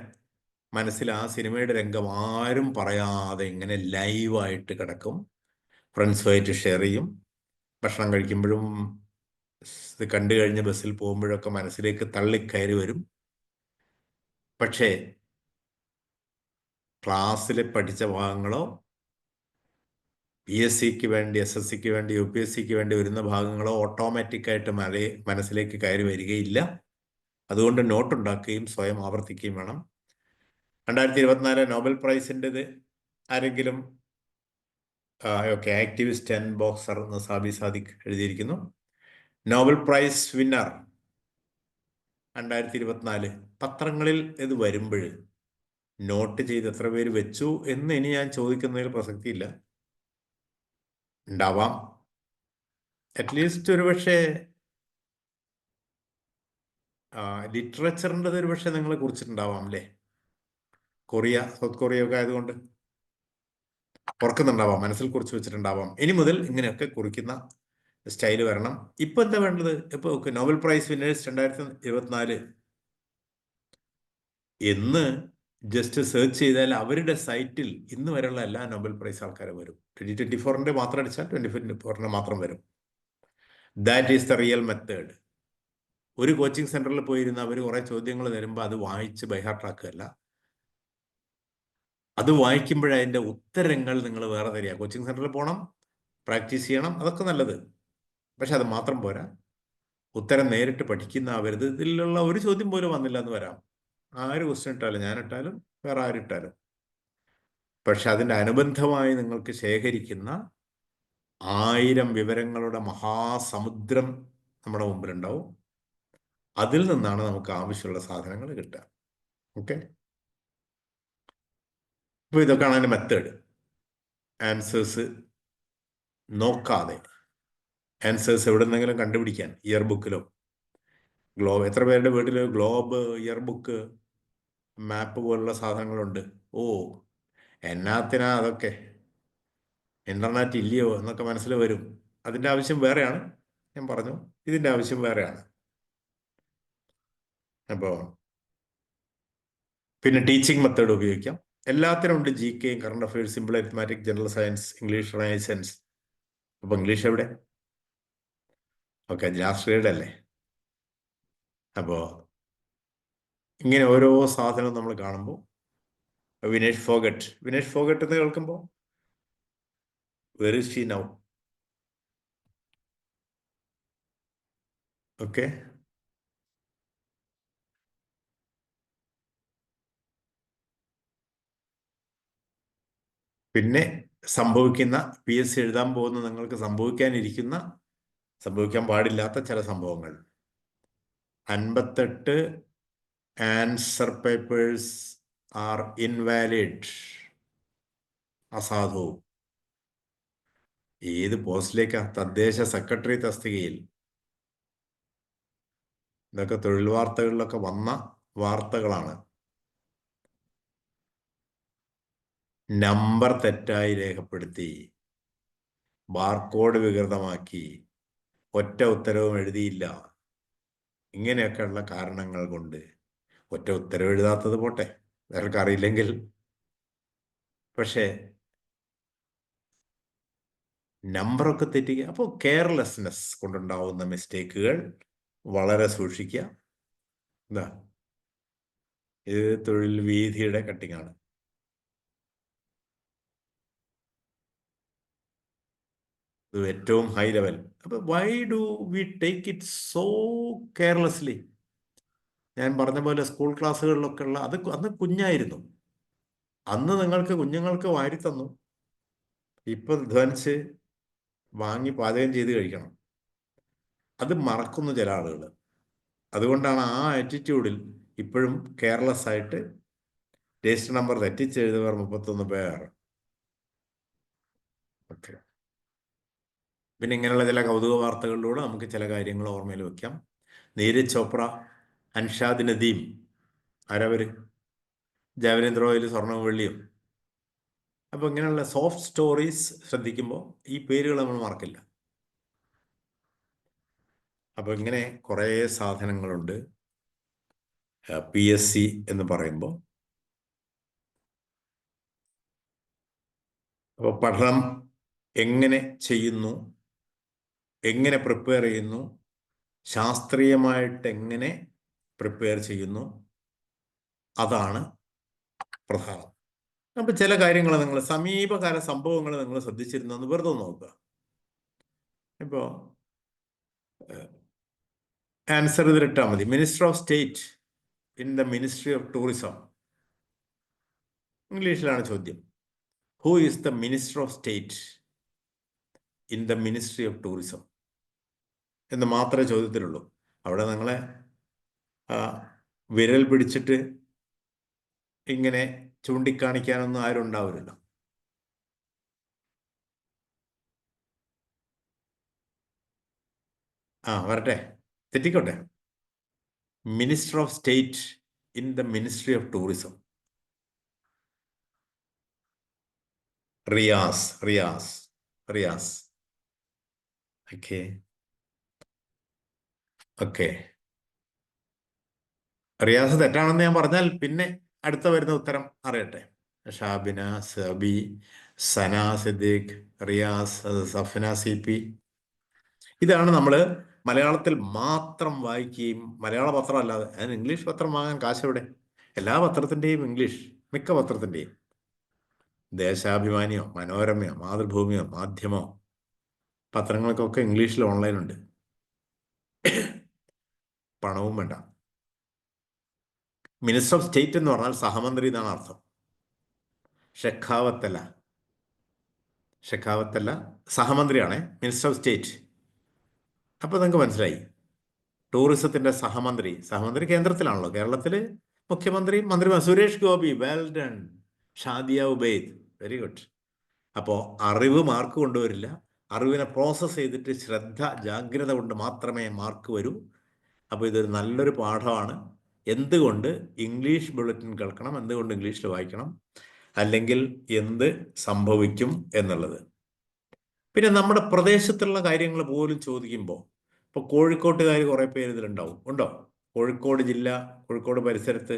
A: മനസ്സിൽ ആ സിനിമയുടെ രംഗം ആരും പറയാതെ ഇങ്ങനെ ലൈവായിട്ട് കിടക്കും. ഫ്രണ്ട്സുമായിട്ട് ഷെയർ ചെയ്യും. ഭക്ഷണം കഴിക്കുമ്പോഴും ഇത് കണ്ടു കഴിഞ്ഞ് ബസ്സിൽ പോകുമ്പോഴൊക്കെ മനസ്സിലേക്ക് തള്ളിക്കയറി വരും. പക്ഷേ ക്ലാസ്സിൽ പഠിച്ച ഭാഗങ്ങളോ PSCക്ക് വേണ്ടി, SSCക്ക് വേണ്ടി, UPSCക്ക് വേണ്ടി വരുന്ന ഭാഗങ്ങളോ ഓട്ടോമാറ്റിക്കായിട്ട് മനസ്സിലേക്ക് കയറി വരികയില്ല. അതുകൊണ്ട് നോട്ട് ഉണ്ടാക്കുകയും സ്വയം ആവർത്തിക്കുകയും വേണം. 2024 നോബൽ പ്രൈസിൻ്റെത് ആരെങ്കിലും ഓക്കെ, ആക്ടിവിസ്റ്റ് ആൻഡ് ബോക്സർ എന്ന് സാബി സാദിഖ് എഴുതിയിരിക്കുന്നു. നോബൽ പ്രൈസ് വിന്നർ 2024 പത്രങ്ങളിൽ ഇത് വരുമ്പോൾ നോട്ട് ചെയ്ത് എത്ര പേര് വെച്ചു എന്ന് ഇനി ഞാൻ ചോദിക്കുന്നതിൽ പ്രസക്തിയില്ല. ഉണ്ടാവാം, അറ്റ്ലീസ്റ്റ് ഒരു പക്ഷേ ലിറ്ററേച്ചറിൻ്റെത് ഒരു പക്ഷേ നിങ്ങൾ കുറിച്ചിട്ടുണ്ടാവാം അല്ലേ? കൊറിയ, സൗത്ത് കൊറിയ ഒക്കെ ആയതുകൊണ്ട് ഓർക്കുന്നുണ്ടാവാം, മനസ്സിൽ കുറിച്ച് വെച്ചിട്ടുണ്ടാവാം. ഇനി മുതൽ ഇങ്ങനെയൊക്കെ കുറിക്കുന്ന സ്റ്റൈല് വരണം. ഇപ്പൊ എന്താ വേണ്ടത്? ഇപ്പൊ നോബൽ പ്രൈസ് വിന്നേഴ്സ് 2024 എന്ന് ജസ്റ്റ് സെർച്ച് ചെയ്താൽ അവരുടെ സൈറ്റിൽ ഇന്ന് വരെയുള്ള എല്ലാ നോബൽ പ്രൈസ് ആൾക്കാരും വരും. 2024 മാത്രം അടിച്ചാൽ 2024 മാത്രം വരും. That is the real method. ഒരു കോച്ചിങ് സെന്ററിൽ പോയിരുന്ന അവർ കുറെ ചോദ്യങ്ങൾ തരുമ്പോൾ അത് വായിച്ച് ബൈഹാർട്ടാക്കുകയല്ല, അത് വായിക്കുമ്പോഴതിൻ്റെ ഉത്തരങ്ങൾ നിങ്ങൾ വേറെ തരിക. കോച്ചിങ് സെന്ററിൽ പോകണം, പ്രാക്ടീസ് ചെയ്യണം, അതൊക്കെ നല്ലത്. പക്ഷെ അത് മാത്രം പോരാ, ഉത്തരം നേരിട്ട് പഠിക്കുന്ന ആവരുത്. ഇതിലുള്ള ഒരു ചോദ്യം പോലും വന്നില്ല എന്ന് വരാം. ആര് ക്വസ്റ്റ്യൻ ഇട്ടാലും, ഞാനിട്ടാലും വേറെ ആരിട്ടാലും. പക്ഷെ അതിൻ്റെ അനുബന്ധമായി നിങ്ങൾക്ക് ശേഖരിക്കുന്ന 1000 വിവരങ്ങളുടെ മഹാസമുദ്രം നമ്മുടെ മുമ്പിലുണ്ടാവും. അതിൽ നിന്നാണ് നമുക്ക് ആവശ്യമുള്ള സാധനങ്ങൾ കിട്ടുക. ഓക്കെ, അപ്പോൾ ഇതൊക്കെയാണ് അതിൻ്റെ മെത്തേഡ്. ആൻസേഴ്സ് നോക്കാതെ, ആൻസേഴ്സ് എവിടെ നിന്നെങ്കിലും കണ്ടുപിടിക്കാൻ ഇയർ ബുക്കിലോ, ഗ്ലോബ്, എത്ര പേരുടെ വീട്ടിൽ ഗ്ലോബ്, ഇയർ ബുക്ക്, മാപ്പ് പോലുള്ള സാധനങ്ങളുണ്ട്? ഓ, എന്നാത്തിനാ അതൊക്കെ, ഇന്റർനെറ്റ് ഇല്ലയോ എന്നൊക്കെ മനസ്സിൽ വരും. അതിൻ്റെ ആവശ്യം വേറെയാണ്, ഞാൻ പറഞ്ഞു. ഇതിൻ്റെ ആവശ്യം വേറെയാണ്. അപ്പോൾ പിന്നെ ടീച്ചിങ് മെത്തേഡ് ഉപയോഗിക്കാം. എല്ലാത്തിനും ഉണ്ട്. GK, current affairs, simple arithmetic, general science, English, റൈസൻസ്. അപ്പോൾ ഇംഗ്ലീഷ് എവിടെ? ഓക്കെ, ലാസ്റ്റ് ഗ്രേഡ് അല്ലേ? അപ്പോൾ ഇങ്ങനെ ഓരോ സാധനവും നമ്മൾ കാണുമ്പോൾ വിനേഷ് ഫോഗട്ട് എന്ന് കേൾക്കുമ്പോൾ were is she now? Okay, പിന്നെ സംഭവിക്കുന്ന PSC എഴുതാൻ പോകുന്ന നിങ്ങൾക്ക് സംഭവിക്കാൻ പാടില്ലാത്ത ചില സംഭവങ്ങൾ. 58 ആൻസർ പേപ്പേഴ്സ് ആർ ഇൻവാലിഡ്, അസാധു. ഏത് പോസ്റ്റിലേക്കാ? തദ്ദേശ സെക്രട്ടറി തസ്തികയിൽ. ഇതൊക്കെ തൊഴിൽ വാർത്തകളിലൊക്കെ വന്ന വാർത്തകളാണ്. നമ്പർ തെറ്റായി രേഖപ്പെടുത്തി, ബാർകോഡ് വികൃതമാക്കി, ഒറ്റ ഉത്തരവും എഴുതിയില്ല. ഇങ്ങനെയൊക്കെയുള്ള കാരണങ്ങൾ കൊണ്ട്, ഒറ്റ ഉത്തരവ് എഴുതാത്തത് പോട്ടെ, വേറെ അറിയില്ലെങ്കിൽ, പക്ഷേ നമ്പറൊക്കെ തെറ്റിക്കുക. അപ്പോൾ കെയർലെസ്നെസ് കൊണ്ടുണ്ടാവുന്ന മിസ്റ്റേക്കുകൾ വളരെ സൂക്ഷിക്കുക. എന്താ, ഇത് തൊഴിൽ വീതിയുടെ കട്ടിങ്ങാണ്. ഇത് ഏറ്റവും ഹൈ ലെവൽ. അപ്പോൾ why do we take it so carelessly? ഞാൻ പറഞ്ഞ പോലെ സ്കൂൾ ക്ലാസ്സുകളിലൊക്കെ ഉള്ള അത് അന്ന് കുഞ്ഞായിരുന്നു. അന്ന് കുഞ്ഞുങ്ങൾക്ക് വാരി തന്നു. ഇപ്പം ധ്വനിച്ച് വാങ്ങി പാചകം ചെയ്ത് കഴിക്കണം. അത് മറക്കുന്നു ചില ആളുകൾ. അതുകൊണ്ടാണ് ആ ആറ്റിറ്റ്യൂഡിൽ ഇപ്പോഴും കെയർലെസ് ആയിട്ട് രജിസ്റ്റർ നമ്പർ തെറ്റിച്ചെഴുതുന്നവർ 31 പേർ. ഓക്കെ, പിന്നെ ഇങ്ങനെയുള്ള ചില കൗതുക വാർത്തകളിലൂടെ നമുക്ക് ചില കാര്യങ്ങൾ ഓർമ്മയിൽ വെക്കാം. നീരജ് ചോപ്ര, അൻഷാദ് നദീം, ആരവര്? ജാവലിൻ ത്രോയിൽ സ്വർണ്ണവും വെള്ളിയും. അപ്പോൾ ഇങ്ങനെയുള്ള സോഫ്റ്റ് സ്റ്റോറീസ് ശ്രദ്ധിക്കുമ്പോൾ ഈ പേരുകൾ നമ്മൾ മറക്കില്ല. അപ്പോൾ ഇങ്ങനെ കുറേ സാധനങ്ങളുണ്ട് PSC എന്ന് പറയുമ്പോൾ. അപ്പോൾ പഠനം എങ്ങനെ ചെയ്യുന്നു, എങ്ങനെ പ്രിപ്പയർ ചെയ്യുന്നു, ശാസ്ത്രീയമായിട്ട് എങ്ങനെ പ്രിപ്പയർ ചെയ്യുന്നു, അതാണ് പ്രധാനം. അപ്പൊ ചില കാര്യങ്ങൾ നിങ്ങൾ സമീപകാല സംഭവങ്ങൾ നിങ്ങൾ ശ്രദ്ധിച്ചിരുന്നു വെറുതെ ഒന്ന് നോക്കുക. ഇപ്പോ ആൻസർ ഇതിലിട്ടാൽ മതി. Minister of state in the ministry of tourism. ഇംഗ്ലീഷിലാണ് ചോദ്യം. Who is the minister of state in the ministry of tourism എന്ന് മാത്രമേ ചോദ്യത്തിലുള്ളൂ. അവിടെ നിങ്ങളെ വിരൽ പിടിച്ചിട്ട് ഇങ്ങനെ ചൂണ്ടിക്കാണിക്കാനൊന്നും ആരും ഉണ്ടാവില്ലല്ലോ. വരട്ടെ, തെറ്റിക്കോട്ടെ. Minister of state in the ministry of tourism. Riyas Riyas Riyas. Okay okay, Riyas തെറ്റാണെന്ന് ഞാൻ പറഞ്ഞാൽ പിന്നെ അടുത്ത വരുന്ന ഉത്തരം അറിയട്ടെ. ഷാബിന, സബി, സന സിദ്ദീഖ്, റിയാസ്, സഫന CP. ഇതാണ് നമ്മൾ മലയാളത്തിൽ മാത്രം വായിക്കുകയും, മലയാള പത്രം അല്ലാതെ, അതിന് ഇംഗ്ലീഷ് പത്രം വാങ്ങാൻ കാശ് എവിടെ? എല്ലാ പത്രത്തിൻ്റെയും ഇംഗ്ലീഷ്, മിക്ക പത്രത്തിൻ്റെയും. ദേശാഭിമാനിയോ മനോരമയോ മാതൃഭൂമിയോ മാധ്യമോ പത്രങ്ങൾക്കൊക്കെ ഇംഗ്ലീഷിൽ ഓൺലൈൻ ഉണ്ട്. പണവും വേണ്ട. മിനിസ്റ്റർ ഓഫ് സ്റ്റേറ്റ് എന്ന് പറഞ്ഞാൽ സഹമന്ത്രി എന്നാണ് അർത്ഥം. ഷെഖാവത്തല്ല, ഷെഖാവത്തല്ല, സഹമന്ത്രിയാണേ മിനിസ്റ്റർ ഓഫ് സ്റ്റേറ്റ്. അപ്പോൾ നിങ്ങൾക്ക് മനസ്സിലായി, ടൂറിസത്തിന്റെ സഹമന്ത്രി. സഹമന്ത്രി കേന്ദ്രത്തിലാണല്ലോ, കേരളത്തിൽ മുഖ്യമന്ത്രി, മന്ത്രിമാർ. Suresh Gopi, well done. Shadiya Ubaid, very good. അപ്പോൾ അറിവ് മാർക്ക് കൊണ്ടുവരില്ല. അറിവിനെ പ്രോസസ്സ് ചെയ്തിട്ട് ശ്രദ്ധ, ജാഗ്രത കൊണ്ട് മാത്രമേ മാർക്ക് വരൂ. അപ്പോൾ ഇതൊരു നല്ലൊരു പാഠമാണ്. എന്തുകൊണ്ട് ഇംഗ്ലീഷ് ബുള്ളറ്റിൻ കേൾക്കണം, എന്തുകൊണ്ട് ഇംഗ്ലീഷിൽ വായിക്കണം, അല്ലെങ്കിൽ എന്ത് സംഭവിക്കും എന്നുള്ളത്. പിന്നെ നമ്മുടെ പ്രദേശത്തുള്ള കാര്യങ്ങൾ പോലും ചോദിക്കുമ്പോൾ, ഇപ്പോൾ കോഴിക്കോട്ടുകാർ കുറേ പേര് ഇതിലുണ്ടാവും. ഉണ്ടോ? കോഴിക്കോട് ജില്ല, കോഴിക്കോട് പരിസരത്ത്.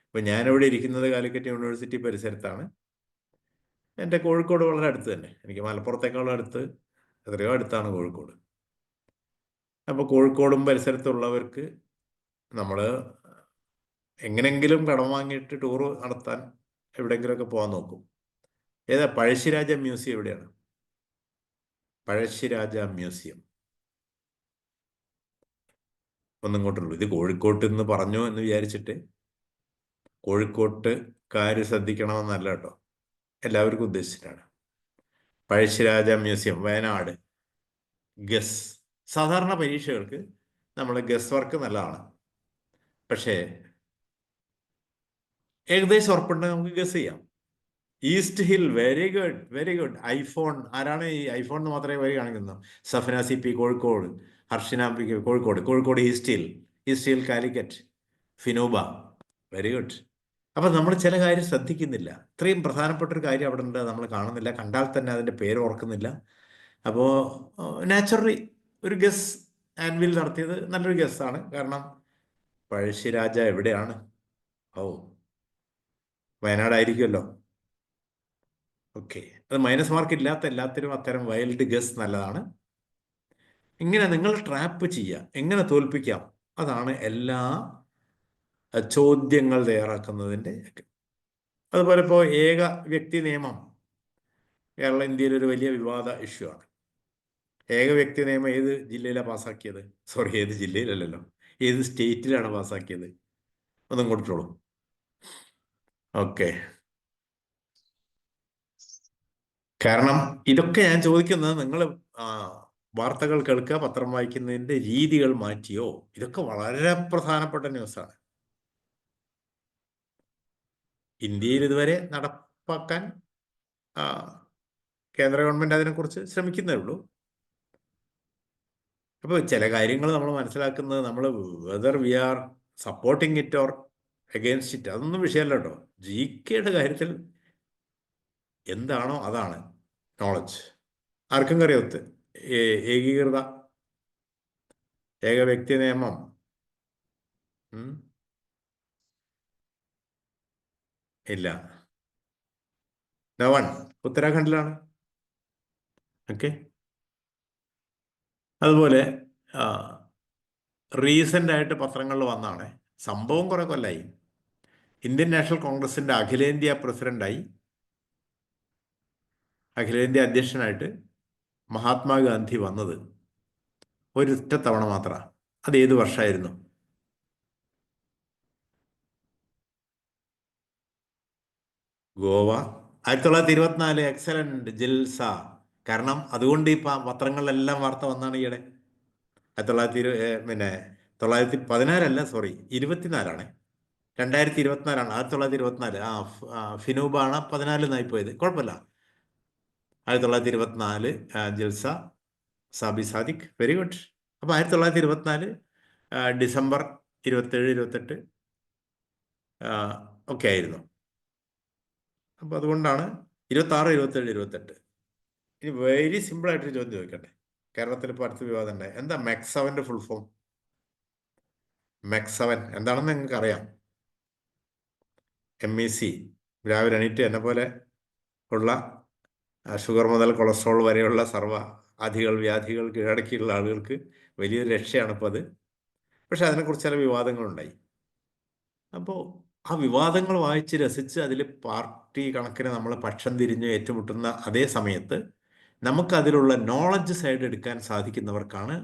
A: ഇപ്പം ഞാനിവിടെ ഇരിക്കുന്നത് കാലിക്കറ്റ് യൂണിവേഴ്സിറ്റി പരിസരത്താണ്. എൻ്റെ കോഴിക്കോട് വളരെ അടുത്ത് തന്നെ. എനിക്ക് മലപ്പുറത്തേക്കാളും അടുത്ത്, എത്രയോ അടുത്താണ് കോഴിക്കോട്. അപ്പോൾ കോഴിക്കോടും പരിസരത്തുള്ളവർക്ക് നമ്മൾ എങ്ങനെങ്കിലും കടം വാങ്ങിയിട്ട് ടൂറ് നടത്താൻ എവിടെയെങ്കിലുമൊക്കെ പോകാൻ നോക്കും. ഏതാ? പഴശ്ശിരാജ മ്യൂസിയം എവിടെയാണ്? പഴശ്ശിരാജ മ്യൂസിയം ഒന്നിങ്ങോട്ടുള്ളൂ. ഇത് കോഴിക്കോട്ട് എന്ന് പറഞ്ഞു എന്ന് വിചാരിച്ചിട്ട് കോഴിക്കോട്ടുകാര് ശ്രദ്ധിക്കണമെന്നല്ല കേട്ടോ, എല്ലാവർക്കും ഉദ്ദേശിച്ചിട്ടാണ്. പഴശ്ശിരാജ മ്യൂസിയം, വയനാട്. ഗസ്. സാധാരണ പരീക്ഷകൾക്ക് നമ്മൾ ഗസ് വർക്ക് നല്ലതാണ്, പക്ഷേ ഏകദേശം ഉറപ്പുണ്ടെങ്കിൽ നമുക്ക് ഗസ് ചെയ്യാം. East Hill, very good, very good. IPhone, ആരാണ് ഈ ഐഫോൺ എന്ന് മാത്രമേ വരി കാണിക്കുന്നു? Safana CP Kozhikode, Harshina PK Kozhikode. Kozhikode East Hill, East Hill Calicut, Finuba, very good. അപ്പം നമ്മൾ ചില കാര്യം ശ്രദ്ധിക്കുന്നില്ല. ഇത്രയും പ്രധാനപ്പെട്ട ഒരു കാര്യം അവിടെ ഉണ്ട്, നമ്മൾ കാണുന്നില്ല. കണ്ടാൽ തന്നെ അതിൻ്റെ പേര് ഓർക്കുന്നില്ല. അപ്പോൾ നാച്ചുറലി ഒരു ഗസ് ആൻവിൽ നടത്തിയത് നല്ലൊരു ഗസ്സാണ്. കാരണം പഴശ്ശിരാജ എവിടെയാണ്? ഓ, വയനാടായിരിക്കുമല്ലോ. ഓക്കെ, അത് മൈനസ് മാർക്ക് ഇല്ലാത്ത എല്ലാത്തിനും അത്തരം വൈൽഡ് ഗസ് നല്ലതാണ്. ഇങ്ങനെ നിങ്ങൾ ട്രാപ്പ് ചെയ്യുക, എങ്ങനെ തോൽപ്പിക്കാം, അതാണ് എല്ലാ ചോദ്യങ്ങൾ തയ്യാറാക്കുന്നതിൻ്റെ. അതുപോലെ ഇപ്പോൾ ഏക വ്യക്തി നിയമം ഇന്ത്യയിൽ ഒരു വലിയ വിവാദ ഇഷ്യൂ ആണ്. ഏക വ്യക്തി നിയമം ഏത് ജില്ലയിലാണ് പാസ്സാക്കിയത്? സോറി, ഏത് ജില്ലയിലല്ലല്ലോ, ഏത് സ്റ്റേറ്റിലാണ് പാസ്സാക്കിയത്? ഒന്നും കൊടുത്തോളൂ. ഓക്കെ, കാരണം ഇതൊക്കെ ഞാൻ ചോദിക്കുന്നത്, നിങ്ങൾ വാർത്തകൾ കേൾക്കുക, പത്രം വായിക്കുന്നതിൻ്റെ രീതികൾ മാറ്റിയോ? ഇതൊക്കെ വളരെ പ്രധാനപ്പെട്ട ന്യൂസാണ്. ഇന്ത്യയിൽ ഇതുവരെ നടപ്പാക്കാൻ കേന്ദ്ര ഗവൺമെൻറ് അതിനെക്കുറിച്ച് ശ്രമിക്കുന്നേ ഉള്ളൂ. അപ്പോൾ ചില കാര്യങ്ങൾ നമ്മൾ മനസ്സിലാക്കുന്നത്, നമ്മൾ whether V R supporting it or against it, അതൊന്നും വിഷയമല്ല കേട്ടോ. GK കാര്യത്തിൽ എന്താണോ അതാണ് നോളജ്. ആർക്കും അറിയാത്ത ഏകീകൃത ഏക വ്യക്തി നിയമം ഇല്ല. നവൺ ഉത്തരാഖണ്ഡിലാണ്. ഓക്കെ, അതുപോലെ റീസെൻ്റ് ആയിട്ട് പത്രങ്ങളിൽ വന്നാണ് സംഭവം, കുറേ കൊല്ലായി. ഇന്ത്യൻ നാഷണൽ കോൺഗ്രസിൻ്റെ അഖിലേന്ത്യാ പ്രസിഡൻ്റായി അഖിലേന്ത്യാ അധ്യക്ഷനായിട്ട് മഹാത്മാഗാന്ധി വന്നത് ഒരൊറ്റ തവണ മാത്രമാണ്. അത് ഏത് വർഷമായിരുന്നു? ഗോവ. 1924. എക്സലന്റ് ജിൽസ. കാരണം അതുകൊണ്ട് ഈ പത്രങ്ങളിലെല്ലാം വാർത്ത വന്നാണ് ഈയിടെ. 1916 സോറി 24 2024 1924. ഫിനൂബാണ് 14 പോയത്. കുഴപ്പമില്ല. 1924 ജിൽസ സാബി സാദിഖ്. Very good. അപ്പോൾ 1924 ഡിസംബർ 27, 28 ഒക്കെ ആയിരുന്നു. അപ്പോൾ അതുകൊണ്ടാണ് 26, 27, 28. ഇനി വെരി സിമ്പിളായിട്ടൊരു ചോദ്യം ചോദിക്കട്ടെ. കേരളത്തിൽ ഇപ്പോൾ അടുത്ത വിവാദം ഉണ്ടായി. എന്താ മെക്സവന്റെ ഫുൾ ഫോം? മെക്സവൻ എന്താണെന്ന് നിങ്ങൾക്ക് അറിയാം? MEC. രാവിലെ എണീറ്റ് എന്നെ പോലെ ഉള്ള ഷുഗർ മുതൽ കൊളസ്ട്രോൾ വരെയുള്ള സർവ്വ ആധികൾ വ്യാധികൾ കീഴടക്കിയുള്ള ആളുകൾക്ക് വലിയൊരു രക്ഷയാണ് ഇപ്പോൾ അത്. പക്ഷെ അതിനെക്കുറിച്ച് ചില വിവാദങ്ങളുണ്ടായി. അപ്പോൾ ആ വിവാദങ്ങൾ വായിച്ച് രസിച്ച് അതിൽ പാർട്ടി കണക്കിന് നമ്മൾ പക്ഷം തിരിഞ്ഞ് ഏറ്റുമുട്ടുന്ന അതേ സമയത്ത് നമുക്കതിലുള്ള നോളജ് സൈഡ് എടുക്കാൻ സാധിക്കുന്നവർക്കാണ്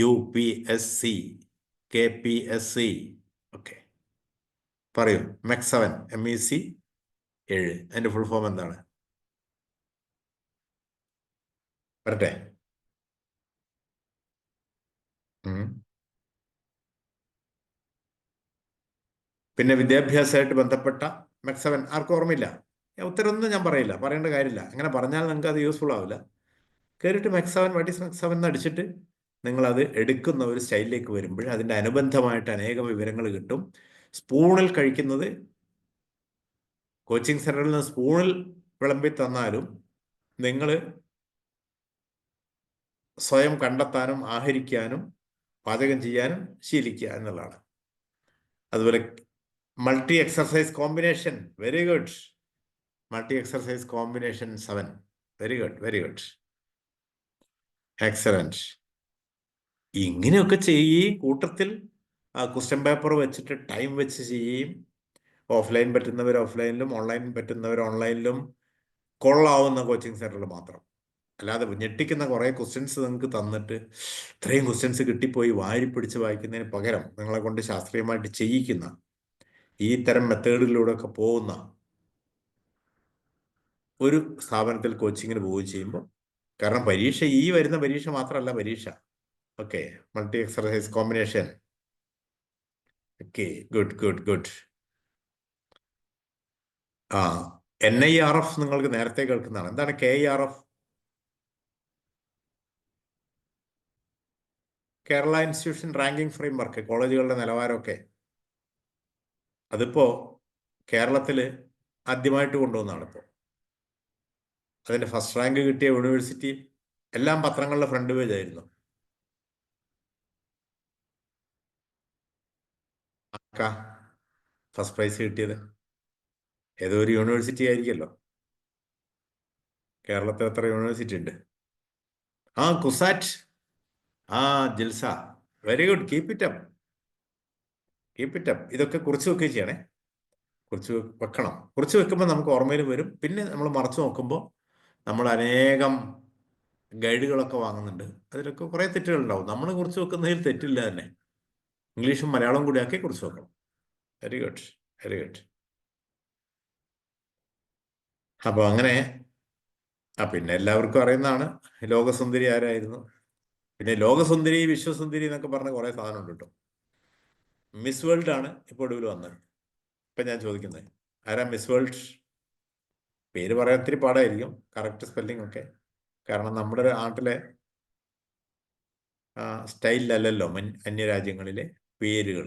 A: UPSC, KPSC ഒക്കെ. പറയൂ. മെക്സവൻ MEC 7 അതിൻ്റെ ഫുൾ ഫോം എന്താണ്? വരട്ടെ. പിന്നെ വിദ്യാഭ്യാസമായിട്ട് ബന്ധപ്പെട്ട മെക്സവൻ ആർക്കും ഓർമ്മയില്ല? ഉത്തരവൊന്നും ഞാൻ പറയില്ല, പറയേണ്ട കാര്യമില്ല. അങ്ങനെ പറഞ്ഞാൽ നിങ്ങൾക്ക് അത് യൂസ്ഫുൾ ആവില്ല. കയറിയിട്ട് മെക്സവൻ വാട്ട് ഈസ് മെക്സവൻ എന്ന് അടിച്ചിട്ട് നിങ്ങളത് എടുക്കുന്ന ഒരു സ്റ്റൈലിലേക്ക് വരുമ്പോൾ അതിൻ്റെ അനുബന്ധമായിട്ട് അനേകം വിവരങ്ങൾ കിട്ടും. സ്പൂണിൽ കഴിക്കുന്നത് കോച്ചിങ് സെൻ്ററിൽ നിന്ന് സ്പൂണിൽ വിളമ്പി തന്നാലും നിങ്ങൾ സ്വയം കണ്ടെത്താനും ആഹരിക്കാനും പാചകം ചെയ്യാനും ശീലിക്കുക എന്നുള്ളതാണ്. അതുപോലെ multi exercise combination. Very good. Multi exercise combination 7. Very good, very good, excellent. ഇങ്ങനെയൊക്കെ ചെയ്യുകയും കൂട്ടത്തിൽ ക്വസ്റ്റ്യൻ പേപ്പർ വെച്ചിട്ട് ടൈം വെച്ച് ചെയ്യുകയും ഓഫ്ലൈൻ പറ്റുന്നവർ ഓഫ്ലൈനിലും ഓൺലൈൻ പറ്റുന്നവർ ഓൺലൈനിലും കൊള്ളാവുന്ന കോച്ചിങ് സെൻറ്ററിൽ മാത്രം. അല്ലാതെ ഞെട്ടിക്കുന്ന കുറേ ക്വസ്റ്റ്യൻസ് നിങ്ങൾക്ക് തന്നിട്ട് ഇത്രയും ക്വസ്റ്റ്യൻസ് കിട്ടിപ്പോയി വാരി പിടിച്ച് വായിക്കുന്നതിന് പകരം നിങ്ങളെ കൊണ്ട് ശാസ്ത്രീയമായിട്ട് ചെയ്യിക്കുന്ന ഈ തരം മെത്തേഡിലൂടെ ഒക്കെ പോകുന്ന ഒരു സ്ഥാപനത്തിൽ കോച്ചിങ്ങിന് പോവുകയും ചെയ്യുമ്പോൾ, കാരണം പരീക്ഷ ഈ വരുന്ന പരീക്ഷ മാത്രമല്ല പരീക്ഷ. Okay. Multi exercise combination. Okay, good good good. NIRF നിങ്ങൾക്ക് നേരത്തെ കേൾക്കുന്നതാണ്. എന്താണ് KIRF? Kerala institution ranking framework. കോളേജുകളുടെ നിലവാരമൊക്കെ അതിപ്പോൾ കേരളത്തിൽ ആദ്യമായിട്ട് കൊണ്ടുവന്നതാണ്. ഇപ്പോൾ അതിൻ്റെ ഫസ്റ്റ് റാങ്ക് കിട്ടിയ യൂണിവേഴ്സിറ്റി എല്ലാം പത്രങ്ങളുടെ ഫ്രണ്ട് പേജ് ആയിരുന്നു. ഫസ്റ്റ് പ്രൈസ് കിട്ടിയത് ഏതോ ഒരു യൂണിവേഴ്സിറ്റി ആയിരിക്കുമല്ലോ. കേരളത്തിൽ എത്ര യൂണിവേഴ്സിറ്റി ഉണ്ട്? CUSAT. Jilsa. Very good. Keep it up, keep it up. ഇതൊക്കെ കുറിച്ച് വെക്കുകയും ചെയ്യണേ. കുറിച്ച് വെക്കണം. കുറിച്ച് വെക്കുമ്പോൾ നമുക്ക് ഓർമ്മയിൽ വരും. പിന്നെ നമ്മൾ മറച്ചു നോക്കുമ്പോൾ നമ്മൾ അനേകം ഗൈഡുകളൊക്കെ വാങ്ങുന്നുണ്ട്. അതിലൊക്കെ കുറേ തെറ്റുകളുണ്ടാവും. നമ്മൾ കുറിച്ച് വെക്കുന്നതിൽ തെറ്റില്ല തന്നെ. ഇംഗ്ലീഷും മലയാളവും കൂടി ആക്കി കുറിച്ച് വെക്കണം. Very good, very good. അപ്പോൾ അങ്ങനെ പിന്നെ എല്ലാവർക്കും അറിയുന്നതാണ് ലോകസുന്ദരി ആരായിരുന്നു. പിന്നെ ലോകസുന്ദരി, വിശ്വസുന്ദരി എന്നൊക്കെ പറഞ്ഞ കുറേ സാധനമുണ്ട് കേട്ടോ. മിസ് വേൾഡ് ആണ് ഇപ്പോൾ ഒടുവിൽ വന്നത്. ഇപ്പം ഞാൻ ചോദിക്കുന്നത് ആരാ മിസ് വേൾഡ്? പേര് പറയാൻ ഒത്തിരി പാടായിരിക്കും, കറക്റ്റ് സ്പെല്ലിംഗ് ഒക്കെ. കാരണം നമ്മുടെ നാട്ടിലെ സ്റ്റൈലിലല്ലല്ലോ അന്യരാജ്യങ്ങളിലെ പേരുകൾ.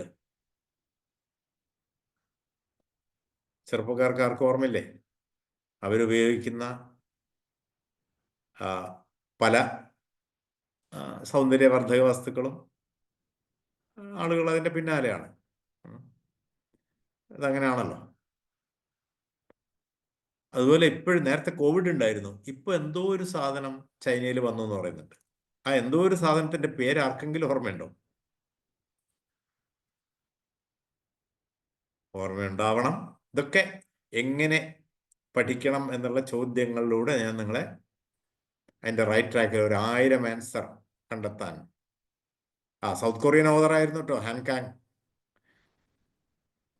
A: ചെറുപ്പക്കാർക്ക് ആർക്കും ഓർമ്മയില്ലേ? അവരുപയോഗിക്കുന്ന പല സൗന്ദര്യവർദ്ധക വസ്തുക്കളും ആളുകൾ അതിൻ്റെ പിന്നാലെയാണ്. അതങ്ങനെയാണല്ലോ. അതുപോലെ ഇപ്പോഴും നേരത്തെ കോവിഡ് ഉണ്ടായിരുന്നു. ഇപ്പോൾ എന്തോ ഒരു സാധനം ചൈനയിൽ വന്നു എന്ന് പറയുന്നുണ്ട്. എന്തോ ഒരു സാധനത്തിന്റെ പേര് ആർക്കെങ്കിലും ഓർമ്മയുണ്ടോ? ഓർമ്മയുണ്ടാവണം. ഇതൊക്കെ എങ്ങനെ പഠിക്കണം എന്നുള്ള ചോദ്യങ്ങളിലൂടെ ഞാൻ നിങ്ങളെ അതിൻ്റെ റൈറ്റ് ട്രാക്കിൽ ഒരു 1000 ആൻസർ കണ്ടെത്താൻ. സൗത്ത് കൊറിയൻ ഓതറായിരുന്നു കേട്ടോ ഹാൻകാങ്,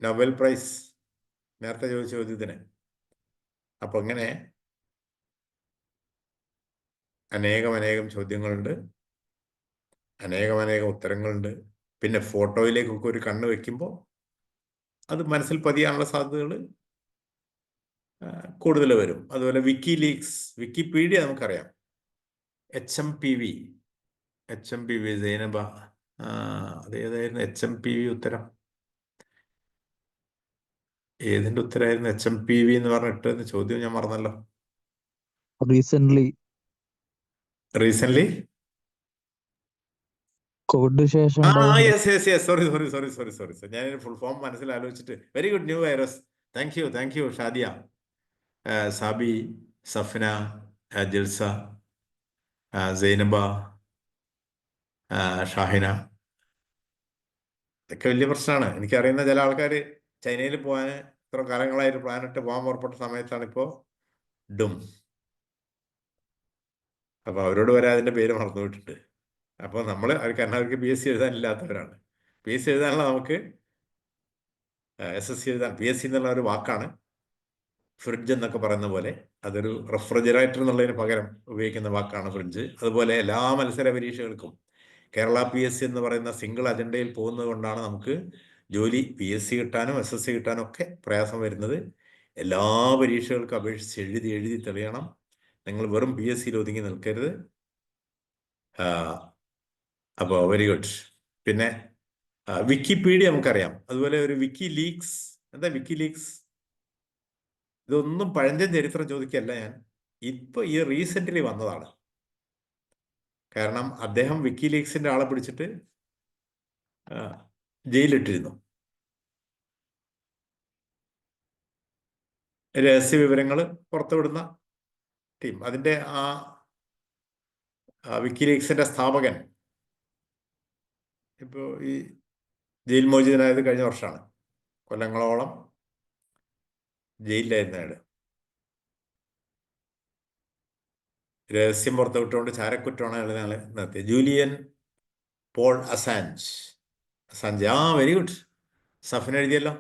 A: നൊബേൽ പ്രൈസ് നേരത്തെ ചോദിച്ച ചോദ്യത്തിന്. അപ്പോൾ ഇങ്ങനെ അനേകം ചോദ്യങ്ങളുണ്ട്, അനേകം ഉത്തരങ്ങളുണ്ട്. പിന്നെ ഫോട്ടോയിലേക്കൊക്കെ ഒരു കണ്ണ് വെക്കുമ്പോൾ അത് മനസ്സിൽ പതിയാനുള്ള സാധ്യതകൾ കൂടുതൽ വരും. അതുപോലെ വിക്കിലീക്സ്, വിക്കിപീഡിയ നമുക്കറിയാം. HMPV സൈനബ, അതേതായിരുന്നു HMPV ഉത്തരം? ഏതിൻ്റെ ഉത്തരമായിരുന്നു HMPV എന്ന് പറഞ്ഞിട്ട് ചോദ്യം ഞാൻ മറന്നല്ലോ. റീസെന്റ്
C: കോവിഡ് ശേഷം
A: യെസ് സോറി ഞാൻ ഫുൾ ഫോം മനസ്സിൽ ആലോചിച്ചിട്ട്. Very good, new virus. Thank you Shadiya, Sabi, Safna, Jilsa, Zainaba, Shahina. ഇതൊക്കെ വലിയ പ്രശ്നമാണ്. എനിക്കറിയുന്ന ചില ആൾക്കാർ ചൈനയിൽ പോകാൻ ഇത്ര കാലങ്ങളായിട്ട് പ്ലാനിട്ട് പോകാൻ പുറപ്പെട്ട സമയത്താണ് ഇപ്പോൾ ഡും. അപ്പോൾ അവരോട് വരെ അതിൻ്റെ പേര് മറന്നുപോയിട്ടുണ്ട്. അപ്പോൾ നമ്മൾ കാരണം അവർക്ക് PSC എഴുതാനില്ലാത്തവരാണ്. PSC എഴുതാനുള്ള നമുക്ക് SSC എഴുതാൻ, PSC എന്നുള്ള ഒരു വാക്കാണ് ഫ്രിഡ്ജ് എന്നൊക്കെ പറയുന്ന പോലെ, അതൊരു റെഫ്രിജറേറ്റർ എന്നുള്ളതിന് പകരം ഉപയോഗിക്കുന്ന വാക്കാണ് ഫ്രിഡ്ജ്. അതുപോലെ എല്ലാ മത്സര പരീക്ഷകൾക്കും കേരള PSC എന്ന് പറയുന്ന സിംഗിൾ അജണ്ടയിൽ പോകുന്നത് കൊണ്ടാണ് നമുക്ക് ജോലി PSC കിട്ടാനും SSC കിട്ടാനും ഒക്കെ പ്രയാസം വരുന്നത്. എല്ലാ പരീക്ഷകൾക്കും അപേക്ഷിച്ച് എഴുതി തെളിയണം. നിങ്ങൾ വെറും PSCയിൽ ഒതുങ്ങി നിൽക്കരുത്. അപ്പോൾ വെരി ഗുഡ്. പിന്നെ വിക്കിപീഡിയ നമുക്കറിയാം. അതുപോലെ ഒരു വിക്കിലീക്സ്. എന്താ വിക്കിലീക്സ്? ഇതൊന്നും പഴഞ്ചൻ ചരിത്രം ചോദിക്കല്ല ഞാൻ, ഇപ്പോൾ ഈ റീസെൻ്റ്ലി വന്നതാണ്. കാരണം അദ്ദേഹം വിക്കിലീക്സിൻ്റെ ആളെ പിടിച്ചിട്ട് ജയിലിട്ടിരുന്നു. രഹസ്യ വിവരങ്ങൾ പുറത്തുവിടുന്ന ടീം. അതിൻ്റെ വിക്കിലീക്സിൻ്റെ സ്ഥാപകൻ ഇപ്പോൾ ഈ ജയിൽ മോചിതനായത് കഴിഞ്ഞ വർഷമാണ്. കൊല്ലങ്ങളോളം ജയിലിലായിരുന്നു അയാൾ. രഹസ്യം പുറത്തുവിട്ടുകൊണ്ട് ചാരക്കുറ്റമാണ് അയാൾ നടത്തിയത്. Julian Paul Assange. Very good. സഫിന് എഴുതിയല്ലോ,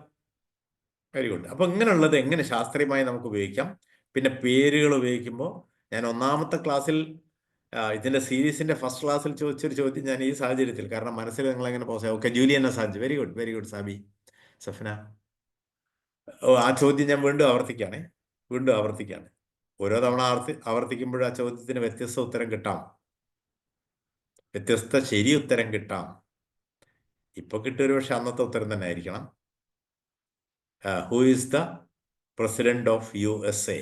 A: വെരി ഗുഡ്. അപ്പോൾ ഇങ്ങനെയുള്ളത് എങ്ങനെ ശാസ്ത്രീയമായി നമുക്ക് ഉപയോഗിക്കാം. പിന്നെ പേരുകൾ ഉപയോഗിക്കുമ്പോൾ ഞാൻ ഒന്നാമത്തെ ക്ലാസ്സിൽ ഇതിൻ്റെ സീരീസിൻ്റെ ഫസ്റ്റ് ക്ലാസ്സിൽ ചോദിച്ചൊരു ചോദ്യം ഞാൻ ഈ സാഹചര്യത്തിൽ, കാരണം മനസ്സിൽ നിങ്ങളെങ്ങനെ pause okay Julian Assange. Very good Sabi, Safina. ആ ചോദ്യം ഞാൻ വീണ്ടും ആവർത്തിക്കുകയാണ്. ഓരോ തവണ ആവർത്തിക്കുമ്പോഴും ആ ചോദ്യത്തിന് വ്യത്യസ്ത ഉത്തരം കിട്ടാം, വ്യത്യസ്ത ശരി ഉത്തരം കിട്ടാം. ഇപ്പൊ കിട്ടിയൊരു പക്ഷെ അന്നത്തെ ഉത്തരം തന്നെ ആയിരിക്കണം. Who is the president of USA?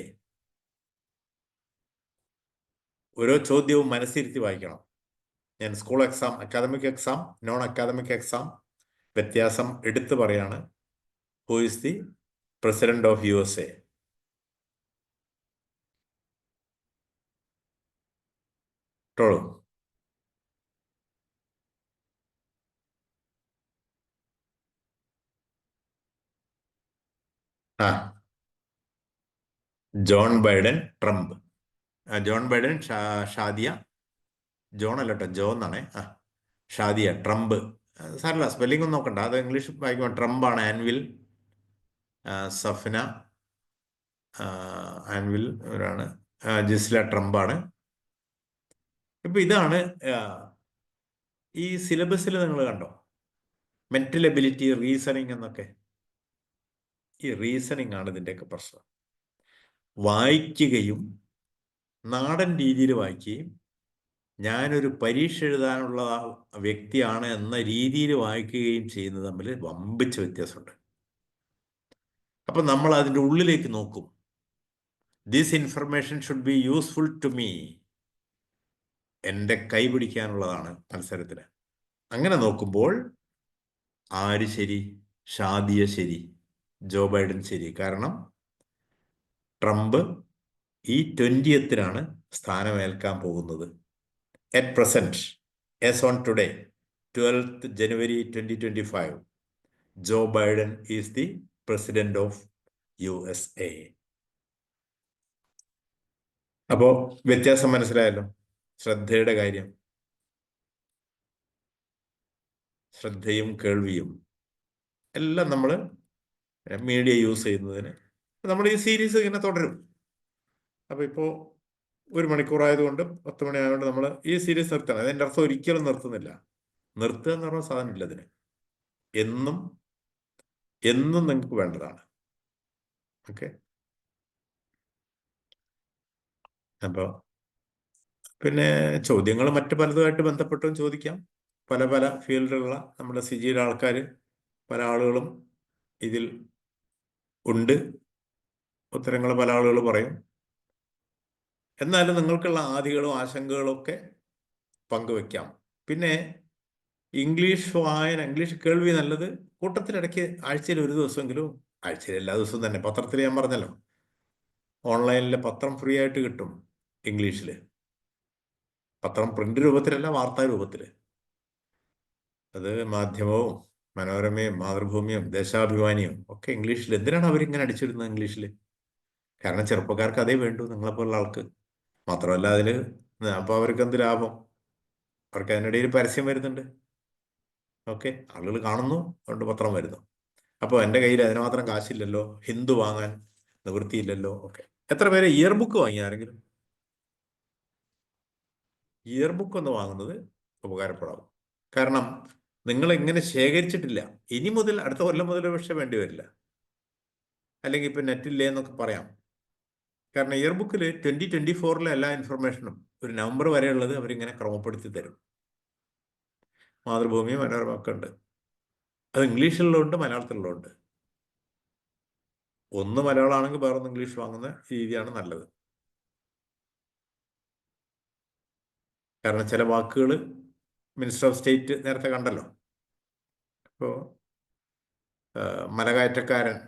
A: ഓരോ ചോദ്യവും മനസ്സിരുത്തി വായിക്കണം. ഞാൻ school exam, academic exam, non academic exam വ്യത്യാസം എടുത്തു പറയാണ്. Who is the president of USA? ടോളൂ. John Biden, Trump. John Biden, Shadiya. John അല്ല കേട്ടോ, ജോ എന്നാണേ. ഷാദിയ, ട്രംപ്. സാരല്ല, സ്പെല്ലിംഗ് ഒന്നും നോക്കണ്ട, അത് ഇംഗ്ലീഷ് വായിക്കുമ്പോൾ ട്രംപാണ്. ആൻവിൽ, സഫ്ന, ആൻവിൽ അവരാണ്. ജിസ്ല ട്രംപാണ്. ഇപ്പൊ ഇതാണ് ഈ സിലബസിൽ നിങ്ങൾ കണ്ടോ, മെന്റൽ എബിലിറ്റി, റീസണിങ് എന്നൊക്കെ. ഈ റീസണിങ് ആണ് ഇതിൻ്റെയൊക്കെ പ്രശ്നം. വായിക്കുകയും നാടൻ രീതിയിൽ വായിക്കുകയും ഞാനൊരു പരീക്ഷ എഴുതാനുള്ള വ്യക്തിയാണ് എന്ന രീതിയിൽ വായിക്കുകയും ചെയ്യുന്നത് തമ്മിൽ വമ്പിച്ച വ്യത്യാസമുണ്ട്. അപ്പം നമ്മൾ അതിൻ്റെ ഉള്ളിലേക്ക് നോക്കും. This information should be useful to me. എൻ്റെ കൈ പിടിക്കാനുള്ളതാണ് മത്സരത്തിന്. അങ്ങനെ നോക്കുമ്പോൾ ആര് ശരി? ഷാദിയ ശരി, ജോ ബൈഡൻ ശരി. കാരണം ട്രംപ് ഈ 20th സ്ഥാനമേൽക്കാൻ പോകുന്നത്. At present, as on today, 12th January 2025, Joe Biden is the president of USA. അപ്പോ വ്യത്യാസം മനസ്സിലായല്ലോ. ശ്രദ്ധയുടെ കാര്യം, ശ്രദ്ധയും കേൾവിയും എല്ലാം നമ്മൾ മീഡിയ യൂസ് ചെയ്യുന്നതിന് നമ്മൾ ഈ സീരീസ് ഇങ്ങനെ തുടരും. അപ്പോൾ ഇപ്പോൾ 1 മണിക്കൂർ ആയതുകൊണ്ട് 10 മണി ആയതുകൊണ്ട് നമ്മൾ ഈ സീരീസ് നിർത്തണം. അതിൻ്റെ അർത്ഥം ഒരിക്കലും നിർത്തുന്നില്ല. നിർത്തുക എന്ന് പറഞ്ഞ സാധനം ഇല്ല അതിന്. എന്നും എന്നും നിങ്ങൾക്ക് വേണ്ടതാണ്. ഓക്കെ. അപ്പോൾ പിന്നെ ചോദ്യങ്ങൾ മറ്റു പലതുമായിട്ട് ബന്ധപ്പെട്ടും ചോദിക്കാം. പല പല ഫീൽഡിലുള്ള നമ്മുടെ സിജിയുടെ ആൾക്കാർ പല ആളുകളും ഇതിൽ ഉണ്ട്. ഉത്തരങ്ങൾ പല ആളുകൾ പറയും. എന്നാലും നിങ്ങൾക്കുള്ള ആദികളും ആശങ്കകളും ഒക്കെ പങ്കുവെക്കാം. പിന്നെ ഇംഗ്ലീഷ് വായന, ഇംഗ്ലീഷ് കേൾവി നല്ലത്. കൂട്ടത്തിലിടയ്ക്ക് ആഴ്ചയിൽ ഒരു ദിവസമെങ്കിലും, ആഴ്ചയിൽ എല്ലാ ദിവസവും തന്നെ പത്രത്തിൽ ഞാൻ പറഞ്ഞല്ലോ, ഓൺലൈനിൽ പത്രം ഫ്രീ ആയിട്ട് കിട്ടും ഇംഗ്ലീഷിൽ. പത്രം പ്രിന്റ് രൂപത്തിലല്ല, വാർത്താ രൂപത്തിൽ. അത് മാധ്യമവും മനോരമയും മാതൃഭൂമിയും ദേശാഭിമാനിയും ഒക്കെ ഇംഗ്ലീഷിൽ. എന്തിനാണ് അവരിങ്ങനെ അടിച്ചിടുന്നത് ഇംഗ്ലീഷിൽ? കാരണം ചെറുപ്പക്കാർക്ക് അതേ വേണ്ടൂ, നിങ്ങളെപ്പോലുള്ള ആൾക്ക്. മാത്രമല്ല അതിൽ അപ്പോൾ അവർക്ക് എന്ത് ലാഭം? അവർക്ക് അതിനിടയിൽ പരസ്യം വരുന്നുണ്ട്. ഓക്കെ, ആളുകൾ കാണുന്നു, അതുകൊണ്ട് പത്രം വരുന്നു. അപ്പോൾ എൻ്റെ കയ്യിൽ അതിന് മാത്രം കാശില്ലല്ലോ, ഹിന്ദു വാങ്ങാൻ നിവൃത്തിയില്ലല്ലോ. ഓക്കെ. എത്ര പേര് ഇയർ ബുക്ക് വാങ്ങി? ആരെങ്കിലും ഇയർ ബുക്ക് ഒന്ന് വാങ്ങുന്നത് ഉപകാരപ്പെടാവും. കാരണം നിങ്ങൾ ഇങ്ങനെ ശേഖരിച്ചിട്ടില്ല. ഇനി മുതൽ അടുത്ത കൊല്ലം മുതൽ പക്ഷെ വേണ്ടി വരില്ല. അല്ലെങ്കിൽ ഇപ്പം നെറ്റില്ലേ എന്നൊക്കെ പറയാം. കാരണം ഇയർ ബുക്കിൽ 2024 എല്ലാ ഇൻഫർമേഷനും ഒരു നവംബർ വരെയുള്ളത് അവരിങ്ങനെ ക്രമപ്പെടുത്തി തരും. മാതൃഭൂമി മനോരമ ഒക്കെ ഉണ്ട്. അത് ഇംഗ്ലീഷിലുള്ളതുണ്ട്, മലയാളത്തിലുള്ളതുണ്ട്. ഒന്ന് മലയാളമാണെങ്കിൽ വേറൊന്ന് ഇംഗ്ലീഷ് വാങ്ങുന്ന രീതിയാണ് നല്ലത്. കാരണം ചില വാക്കുകൾ മിനിസ്റ്റർ ഓഫ് സ്റ്റേറ്റ് നേരത്തെ കണ്ടല്ലോ. ഇപ്പോൾ മലകയറ്റക്കാരൻ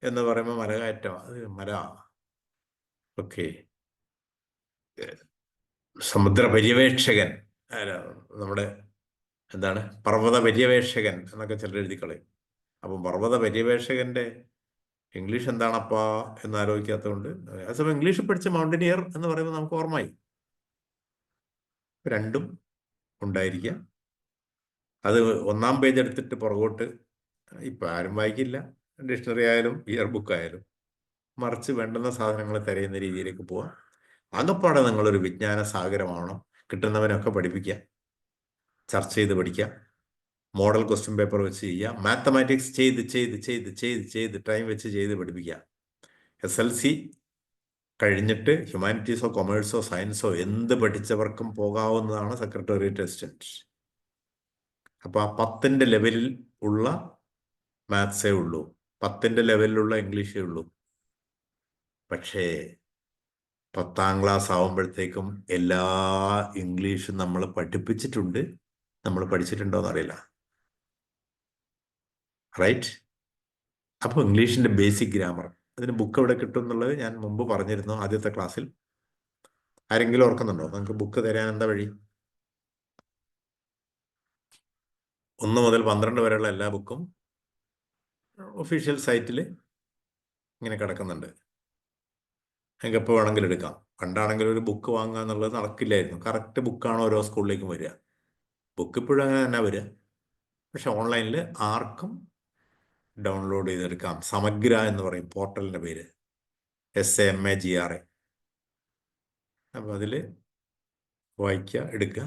A: എന്ന് പറയുമ്പോൾ മലകയറ്റം, അത് മല. ഓക്കെ. സമുദ്ര പര്യവേക്ഷകൻ, നമ്മുടെ എന്താണ്, പർവ്വത പര്യവേക്ഷകൻ എന്നൊക്കെ ചിലർ എഴുതി കളയും. അപ്പം പർവ്വത പര്യവേക്ഷകന്റെ ഇംഗ്ലീഷ് എന്താണപ്പാ എന്ന് ആലോചിക്കാത്തതുകൊണ്ട്, അതേസമയം ഇംഗ്ലീഷ് പഠിച്ച മൗണ്ടനിയർ എന്ന് പറയുമ്പോൾ നമുക്ക് ഓർമ്മയായി. രണ്ടും ഉണ്ടായിരിക്കുക. അത് ഒന്നാം പേജ് എടുത്തിട്ട് പുറകോട്ട് ഇപ്പം ആരും വായിക്കില്ല, ഡിക്ഷണറി ആയാലും ഇയർ ബുക്ക് ആയാലും. മറിച്ച് വേണ്ടുന്ന സാധനങ്ങൾ തിരയുന്ന രീതിയിലേക്ക് പോവാം. ആകപ്പാടെ നിങ്ങളൊരു വിജ്ഞാന സാഗരമാവണം. കിട്ടുന്നവനൊക്കെ പഠിപ്പിക്കുക, ചർച്ച ചെയ്ത് പഠിക്കുക, മോഡൽ ക്വസ്റ്റ്യൻ പേപ്പർ വെച്ച് ചെയ്യുക, മാത്തമാറ്റിക്സ് ചെയ്ത് ചെയ്ത് ചെയ്ത് ചെയ്ത് ചെയ്ത് ടൈം വെച്ച് ചെയ്ത് പഠിപ്പിക്കുക. SLC കഴിഞ്ഞിട്ട് ഹ്യൂമാനിറ്റീസോ കൊമേഴ്സോ സയൻസോ എന്ത് പഠിച്ചവർക്കും പോകാവുന്നതാണ് സെക്രട്ടേറിയറ്റ് അസിസ്റ്റന്റ്. അപ്പോൾ ആ 10ന്റെ ലെവലിൽ ഉള്ള മാത്സേ ഉള്ളൂ, 10ന്റെ ലെവലിലുള്ള ഇംഗ്ലീഷേ ഉള്ളൂ. പക്ഷേ 10ാം ക്ലാസ് ആവുമ്പോഴത്തേക്കും എല്ലാ ഇംഗ്ലീഷും നമ്മൾ പഠിപ്പിച്ചിട്ടുണ്ട്. നമ്മൾ പഠിച്ചിട്ടുണ്ടോ എന്നറിയില്ല. റൈറ്റ്? അപ്പോൾ ഇംഗ്ലീഷിൻ്റെ ബേസിക് ഗ്രാമർ, അതിന് ബുക്ക് എവിടെ കിട്ടും എന്നുള്ളത് ഞാൻ മുമ്പ് പറഞ്ഞിരുന്നു ആദ്യത്തെ ക്ലാസ്സിൽ. ആരെങ്കിലും ഓർക്കുന്നുണ്ടോ? നമുക്ക് ബുക്ക് തരാൻ എന്താ വഴി? 1 മുതൽ 12 വരെയുള്ള എല്ലാ ബുക്കും ഒഫീഷ്യൽ സൈറ്റിൽ ഇങ്ങനെ കിടക്കുന്നുണ്ട്. നിങ്ങൾക്ക് എപ്പോൾ വേണമെങ്കിലും എടുക്കാം. പണ്ടാണെങ്കിൽ ഒരു ബുക്ക് വാങ്ങുക എന്നുള്ളത് നടക്കില്ലായിരുന്നു. കറക്റ്റ് ബുക്കാണ് ഓരോ സ്കൂളിലേക്കും വരിക. ബുക്ക് ഇപ്പോഴും അങ്ങനെ തന്നെ വരിക. പക്ഷെ ഓൺലൈനിൽ ആർക്കും ഡൗൺലോഡ് ചെയ്തെടുക്കാം. സമഗ്ര എന്ന് പറയും പോർട്ടലിൻ്റെ പേര്, SAMAGRA. അപ്പോൾ അതിൽ വായിക്കുക, എടുക്കുക.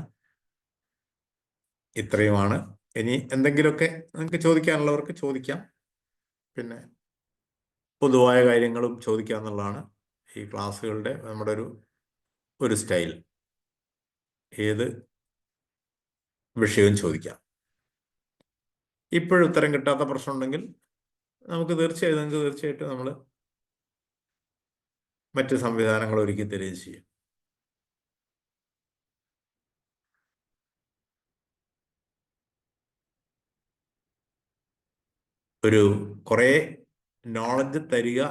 A: ഇത്രയുമാണ്. ഇനി എന്തെങ്കിലുമൊക്കെ നിങ്ങൾക്ക് ചോദിക്കാനുള്ളവർക്ക് ചോദിക്കാം. പിന്നെ പൊതുവായ കാര്യങ്ങളും ചോദിക്കുക എന്നുള്ളതാണ് ഈ ക്ലാസ്സുകളുടെ നമ്മുടെ ഒരു സ്റ്റൈൽ. ഏത് വിഷയവും ചോദിക്കാം. ഇപ്പോഴും ഉത്തരം കിട്ടാത്ത പ്രശ്നം ഉണ്ടെങ്കിൽ നിങ്ങൾക്ക് തീർച്ചയായിട്ടും നമ്മൾ മറ്റ് സംവിധാനങ്ങൾ ഒരുക്കി തരികയും ചെയ്യും. ഒരു കുറേ നോളജ് തരിക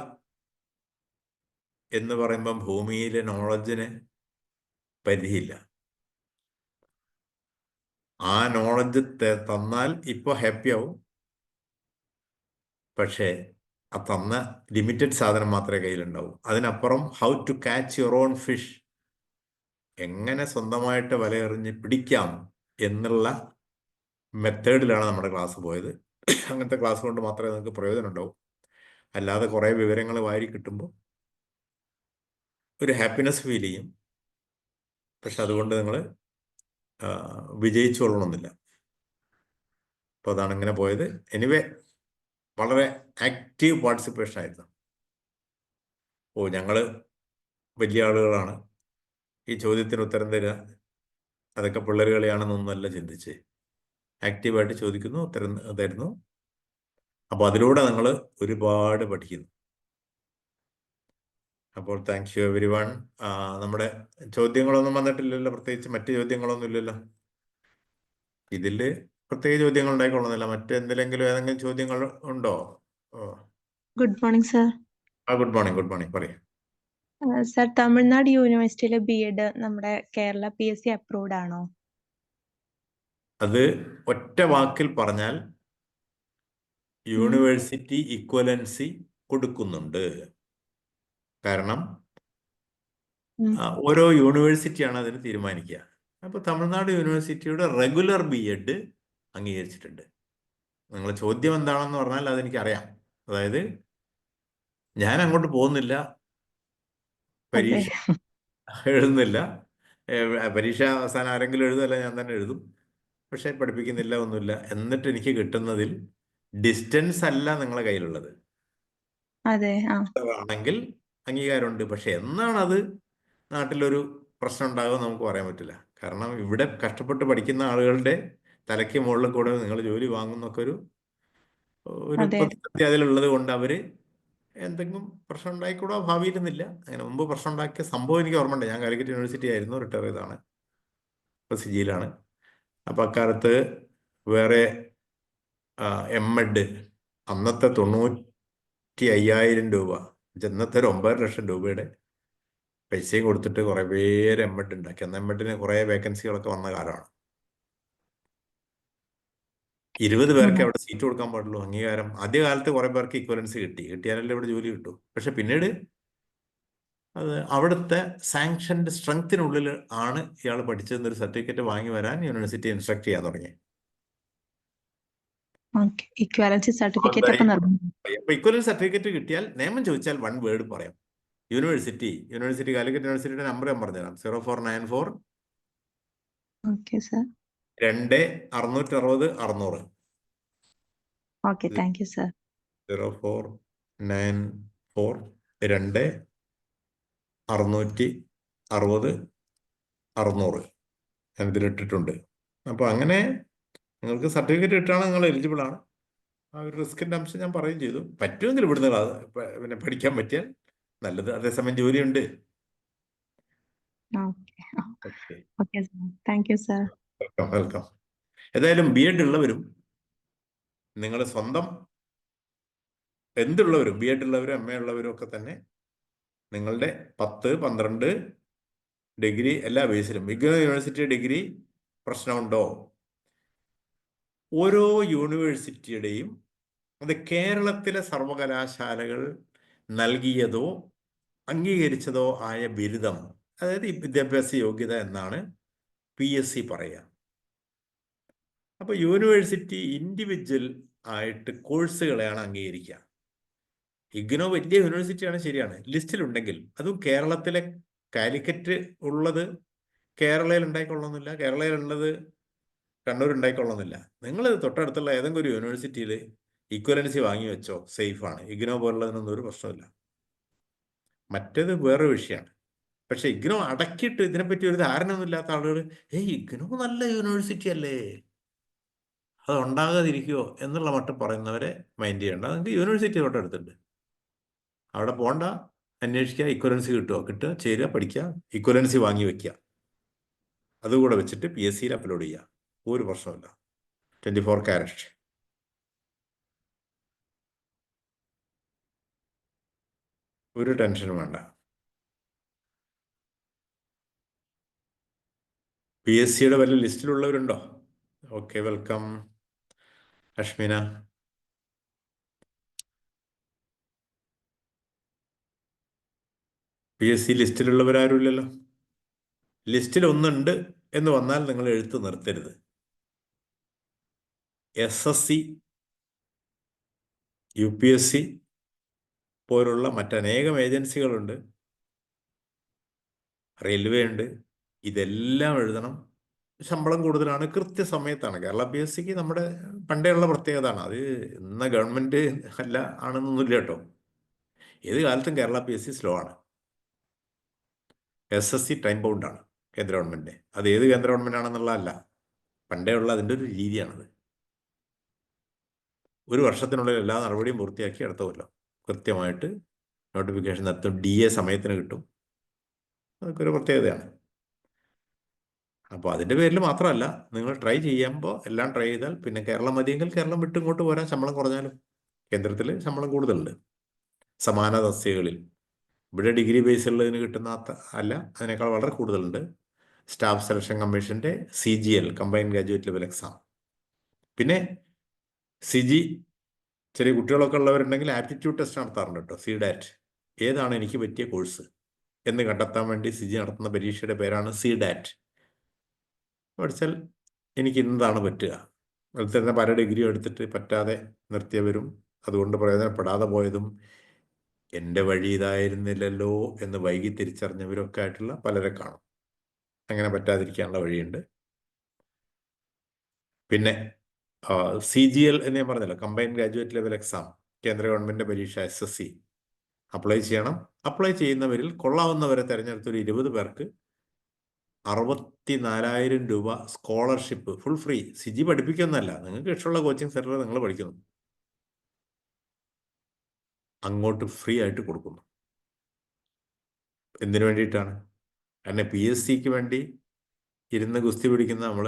A: എന്ന് പറയുമ്പം ഭൂമിയിലെ നോളജിന് പരിധിയില്ല. ആ നോളജ് തന്നാൽ ഇപ്പോൾ ഹാപ്പിയാവും. പക്ഷേ ആ തന്ന ലിമിറ്റഡ് സാധനം മാത്രമേ കയ്യിലുണ്ടാവൂ. അതിനപ്പുറം how to catch your own fish, എങ്ങനെ സ്വന്തമായിട്ട് വലയെറിഞ്ഞ് പിടിക്കാം എന്നുള്ള മെത്തേഡിലാണ് നമ്മുടെ ക്ലാസ് പോയത്. അങ്ങനത്തെ ക്ലാസ് കൊണ്ട് മാത്രമേ നിങ്ങൾക്ക് പ്രയോജനം ഉണ്ടാവൂ. അല്ലാതെ കുറേ വിവരങ്ങൾ വാരി കിട്ടുമ്പോൾ ഒരു ഹാപ്പിനെസ് ഫീൽ ചെയ്യും, പക്ഷെ അതുകൊണ്ട് നിങ്ങൾ വിജയിച്ചു കൊള്ളണമെന്നില്ല. അപ്പോൾ അതാണ് ഇങ്ങനെ പോയത്. എനിവേ വളരെ ആക്റ്റീവ് പാർട്ടിസിപ്പേഷൻ ആയിരുന്നു. ഞങ്ങൾ വലിയ ആളുകളാണ്, ഈ ചോദ്യത്തിന് ഉത്തരം തരിക അതൊക്കെ പിള്ളേർ കളിയാണെന്നൊന്നുമല്ല ചിന്തിച്ച് ആക്റ്റീവായിട്ട് ചോദിക്കുന്നു, ഉത്തരം തരുന്നു. അപ്പോൾ അതിലൂടെ നിങ്ങൾ ഒരുപാട് പഠിക്കുന്നു. അപ്പോൾ താങ്ക് യു എവരി വൺ. നമ്മുടെ ചോദ്യങ്ങളൊന്നും വന്നിട്ടില്ലല്ലോ, പ്രത്യേകിച്ച് മറ്റ് ചോദ്യങ്ങളൊന്നും ഇല്ലല്ലോ. ഇതിൽ പ്രത്യേക ചോദ്യങ്ങൾ ഉണ്ടായിക്കൊള്ളുന്നില്ല. മറ്റെന്തെങ്കിലും ഏതെങ്കിലും ചോദ്യങ്ങൾ ഉണ്ടോ?
C: Good morning sir.
A: Good morning. Good morning, പറയും.
C: സർ, തമിഴ്നാട് യൂണിവേഴ്സിറ്റിയിലെ ബി.എഡ് നമ്മുടെ കേരള PSC അപ്രൂവ്ഡ് ആണോ?
A: അത് ഒറ്റ വാക്കിൽ പറഞ്ഞാൽ യൂണിവേഴ്സിറ്റി ഇക്വലൻസി കൊടുക്കുന്നുണ്ട്. കാരണം ഓരോ യൂണിവേഴ്സിറ്റിയാണ് അതിന് തീരുമാനിക്കുക. അപ്പോൾ തമിഴ്നാട് യൂണിവേഴ്സിറ്റിയുടെ റെഗുലർ ബി.എഡ് അംഗീകരിച്ചിട്ടുണ്ട്. നിങ്ങളുടെ ചോദ്യം എന്താണെന്ന് പറഞ്ഞാൽ അതെനിക്കറിയാം. അതായത് ഞാൻ അങ്ങോട്ട് പോകുന്നില്ല, പരീക്ഷ എഴുതുന്നില്ല, പരീക്ഷ അവസാനം ആരെങ്കിലും എഴുതല്ല, ഞാൻ തന്നെ എഴുതും, പക്ഷെ പഠിപ്പിക്കുന്നില്ല, ഒന്നുമില്ല. എന്നിട്ട് എനിക്ക് കിട്ടുന്നതിൽ ഡിസ്റ്റൻസ് അല്ല നിങ്ങളെ കയ്യിലുള്ളത്.
C: അതെ,
A: ആണെങ്കിൽ അംഗീകാരമുണ്ട്. പക്ഷെ എന്നാണത് നാട്ടിലൊരു പ്രശ്നം ഉണ്ടാകുമെന്ന് നമുക്ക് പറയാൻ പറ്റില്ല. കാരണം ഇവിടെ കഷ്ടപ്പെട്ട് പഠിക്കുന്ന ആളുകളുടെ തലയ്ക്ക് മുകളിൽ കൂടെ നിങ്ങൾ ജോലി വാങ്ങുന്നൊക്കെ ഒരു പ്രതിസന്ധി അതിലുള്ളത് കൊണ്ട് അവര് എന്തെങ്കിലും പ്രശ്നം ഉണ്ടായിക്കൂടാ ഭാവിയിലെന്നില്ല. അങ്ങനെ മുമ്പ് പ്രശ്നം ഉണ്ടാക്കിയ സംഭവം എനിക്ക് ഓർമ്മയുണ്ട്. ഞാൻ കാലിക്കറ്റ് യൂണിവേഴ്സിറ്റി ആയിരുന്നു, റിട്ടയർ ചെയ്താണ്, ഇപ്പോൾ സിജിയിലാണ്. അപ്പം അക്കാലത്ത് വേറെ M.Ed അന്നത്തെ 95,000 രൂപ, ഇന്നത്തെ ഒരു 9,00,000 രൂപയുടെ പൈസയും കൊടുത്തിട്ട് കുറേ പേര് M.Ed ഉണ്ടാക്കി. അന്ന് M.Edന് കുറേ വേക്കൻസികളൊക്കെ വന്ന കാലമാണ്. 20 പേർക്ക് അവിടെ സീറ്റ് കൊടുക്കാൻ പാടുള്ളൂ, അംഗീകാരം. ആദ്യകാലത്ത് കുറേ പേർക്ക് ഇക്വലൻസി കിട്ടിയാലല്ലേ ഇവിടെ ജോലി കിട്ടൂ. പക്ഷെ പിന്നീട് അത് അവിടുത്തെ സാങ്ഷൻഡ് സ്ട്രെങ്ത്തിനുള്ളിൽ ആണ് ഇയാൾ പഠിച്ചതെന്നൊരു സർട്ടിഫിക്കറ്റ് വാങ്ങി വരാൻ യൂണിവേഴ്സിറ്റി ഇൻസ്ട്രക്ട് ചെയ്യാൻ തുടങ്ങി.
C: ഇക്വാലൻസി സർട്ടിഫിക്കറ്റ്
A: അപ്പൊ ഇക്വലൻസി സർട്ടിഫിക്കറ്റ് കിട്ടിയാൽ നിയമം ചോദിച്ചാൽ 1 വേർഡ് പറയാം. യൂണിവേഴ്സിറ്റി കാലിക്കറ്റ് യൂണിവേഴ്സിറ്റിയുടെ നമ്പർ ഞാൻ പറഞ്ഞുതരാം. 0494 2 660 600. 0494 2 660 600 ഞാൻ ഇതിലിട്ടിട്ടുണ്ട്. അപ്പോൾ അങ്ങനെ നിങ്ങൾക്ക് സർട്ടിഫിക്കറ്റ് കിട്ടുകയാണ്, നിങ്ങൾ എലിജിബിൾ ആണ്. ആ ഒരു റിസ്കിൻ്റെ അംശം ഞാൻ പറയുകയും ചെയ്തു. പറ്റുമെങ്കിൽ ഇവിടുന്ന് പിന്നെ പഠിക്കാൻ പറ്റിയാൽ നല്ലത്. അതേസമയം ജോലിയുണ്ട്. വെൽക്കം. ഏതായാലും B.Ed ഉള്ളവരും നിങ്ങൾ സ്വന്തം എന്തുള്ളവരും, B.Ed ഉള്ളവരും MA ഉള്ളവരും ഒക്കെ തന്നെ നിങ്ങളുടെ 10, 12 ഡിഗ്രി എല്ലാ ബേസിലും യൂണിവേഴ്സിറ്റി ഡിഗ്രി പ്രശ്നമുണ്ടോ? ഓരോ യൂണിവേഴ്സിറ്റിയുടെയും അത് കേരളത്തിലെ സർവകലാശാലകൾ നൽകിയതോ അംഗീകരിച്ചതോ ആയ ബിരുദം, അതായത് ഈ വിദ്യാഭ്യാസ യോഗ്യത എന്നാണ് PSC പറയുക. അപ്പോൾ യൂണിവേഴ്സിറ്റി ഇൻഡിവിജ്വൽ ആയിട്ട് കോഴ്സുകളെയാണ് അംഗീകരിക്കുക. ഇഗ്നോ വലിയ യൂണിവേഴ്സിറ്റിയാണ്, ശരിയാണ്, ലിസ്റ്റിലുണ്ടെങ്കിൽ അതും കേരളത്തിലെ കാലിക്കറ്റ് ഉള്ളത് കേരളയിൽ ഉണ്ടായിക്കൊള്ളുന്നില്ല, കേരളയിലുള്ളത് കണ്ണൂർ ഉണ്ടായിക്കൊള്ളുന്നില്ല. നിങ്ങൾ തൊട്ടടുത്തുള്ള ഏതെങ്കിലും ഒരു യൂണിവേഴ്സിറ്റിയിൽ ഇക്വലൻസി വാങ്ങി വെച്ചോ, സേഫാണ്. ഇഗ്നോ പോലുള്ളതിനൊന്നും ഒരു പ്രശ്നമില്ല. മറ്റേത് വേറൊരു വിഷയമാണ്. പക്ഷെ ഇഗ്നോ അടക്കിയിട്ട് ഇതിനെപ്പറ്റി ഒരു ധാരണ ഒന്നും ഇല്ലാത്ത ആളുകൾ ഇഗ്നോ നല്ല യൂണിവേഴ്സിറ്റി അല്ലേ, അത് ഉണ്ടാകാതിരിക്കുമോ എന്നുള്ള മട്ടും പറയുന്നവരെ മൈൻഡ് ചെയ്യേണ്ട. നിങ്ങൾക്ക് യൂണിവേഴ്സിറ്റി തൊട്ടടുത്തുണ്ട്, അവിടെ പോകണ്ട, അന്വേഷിക്കുക, ഇക്വലൻസി കിട്ടുക, ചേരുക, പഠിക്കുക, ഇക്വലൻസി വാങ്ങി വെക്കുക, അതുകൂടെ വെച്ചിട്ട് PSCയിൽ അപ്ലോഡ് ചെയ്യുക. ഒരു പ്രശ്നമില്ല. 24 കാരറ്റ്. ഒരു ടെൻഷനും വേണ്ട. PSCയുടെ വല്ല ലിസ്റ്റിലുള്ളവരുണ്ടോ? Okay, welcome. അഷ്മിന. PSC ലിസ്റ്റിലുള്ളവരാരുമില്ലല്ലോ. ലിസ്റ്റിൽ ഒന്നുണ്ട് എന്ന് വന്നാൽ നിങ്ങൾ എഴുത്ത് നിർത്തരുത്. SSC, UPSC പോലുള്ള മറ്റനേകം ഏജൻസികളുണ്ട്, റെയിൽവേ ഉണ്ട്. ഇതെല്ലാം എഴുതണം. ശമ്പളം കൂടുതലാണ്, കൃത്യസമയത്താണ്. കേരള PSCക്ക് നമ്മുടെ പണ്ടേയുള്ള പ്രത്യേകതയാണ്. അത് ഇന്ന ഗവൺമെൻറ് അല്ല ആണെന്നൊന്നുമില്ല കേട്ടോ. ഏത് കാലത്തും കേരള PSC സ്ലോ ആണ്. SSC ടൈം ബൗണ്ടാണ് കേന്ദ്ര ഗവൺമെൻറ്. അത് ഏത് കേന്ദ്ര ഗവൺമെൻറ് ആണെന്നുള്ളതല്ല, പണ്ടേ ഉള്ള അതിൻ്റെ ഒരു രീതിയാണത്. ഒരു വർഷത്തിനുള്ളിൽ എല്ലാ നടപടിയും പൂർത്തിയാക്കി അടുത്ത കൊല്ലം കൃത്യമായിട്ട് നോട്ടിഫിക്കേഷൻ നടത്തും. DA സമയത്തിന് കിട്ടും. അതൊക്കെ ഒരു പ്രത്യേകതയാണ്. അപ്പോൾ അതിൻ്റെ പേരിൽ മാത്രമല്ല, നിങ്ങൾ ട്രൈ ചെയ്യുമ്പോൾ എല്ലാം ട്രൈ ചെയ്താൽ പിന്നെ കേരളം മതിയെങ്കിൽ കേരളം വിട്ട് ഇങ്ങോട്ട് പോരാൻ, ശമ്പളം കുറഞ്ഞാലും. കേന്ദ്രത്തിൽ ശമ്പളം കൂടുതലുണ്ട് സമാന തസ്തികകളിൽ. ഇവിടെ ഡിഗ്രി ബേസ് ഉള്ളതിന് കിട്ടുന്ന അല്ല, അതിനേക്കാൾ വളരെ കൂടുതലുണ്ട്. സ്റ്റാഫ് സെലക്ഷൻ കമ്മീഷൻ്റെ CGL, combined graduate level exam. പിന്നെ CG, ചെറിയ കുട്ടികളൊക്കെ ഉള്ളവരുണ്ടെങ്കിൽ ആപ്റ്റിറ്റ്യൂഡ് ടെസ്റ്റ് നടത്താറുണ്ട് കേട്ടോ, CDAT. ഏതാണ് എനിക്ക് പറ്റിയ കോഴ്സ് എന്ന് കണ്ടെത്താൻ വേണ്ടി CG നടത്തുന്ന പരീക്ഷയുടെ പേരാണ് CDAT. പഠിച്ചാൽ എനിക്ക് ഇന്നതാണ് പറ്റുക. അതിൽ തന്നെ പല ഡിഗ്രിയും എടുത്തിട്ട് പറ്റാതെ നിർത്തിയവരും അതുകൊണ്ട് പ്രയോജനപ്പെടാതെ പോയതും എൻ്റെ വഴി ഇതായിരുന്നില്ലല്ലോ എന്ന് വൈകി തിരിച്ചറിഞ്ഞവരൊക്കെ ആയിട്ടുള്ള പലരെ കാണും. അങ്ങനെ പറ്റാതിരിക്കാനുള്ള വഴിയുണ്ട്. പിന്നെ CGL എന്ന് ഞാൻ പറഞ്ഞല്ലോ, കമ്പൈൻഡ് ഗ്രാജുവേറ്റ് ലെവൽ എക്സാം, കേന്ദ്ര ഗവൺമെൻറ് പരീക്ഷ SSC അപ്ലൈ ചെയ്യണം. അപ്ലൈ ചെയ്യുന്നവരിൽ കൊള്ളാവുന്നവരെ തിരഞ്ഞെടുത്തൊരു 20 പേർക്ക് 64,000 രൂപ സ്കോളർഷിപ്പ് ഫുൾ ഫ്രീ. CG പഠിപ്പിക്കുന്നല്ല, നിങ്ങൾക്ക് ഇഷ്ടമുള്ള കോച്ചിങ് സെൻറ്ററിൽ നിങ്ങൾ പഠിക്കുന്നു, അങ്ങോട്ട് ഫ്രീ ആയിട്ട് കൊടുക്കുന്നു. എന്തിനു വേണ്ടിയിട്ടാണ്? കാരണം PSCക്ക് വേണ്ടി ഇരുന്ന് ഗുസ്തി പിടിക്കുന്ന നമ്മൾ,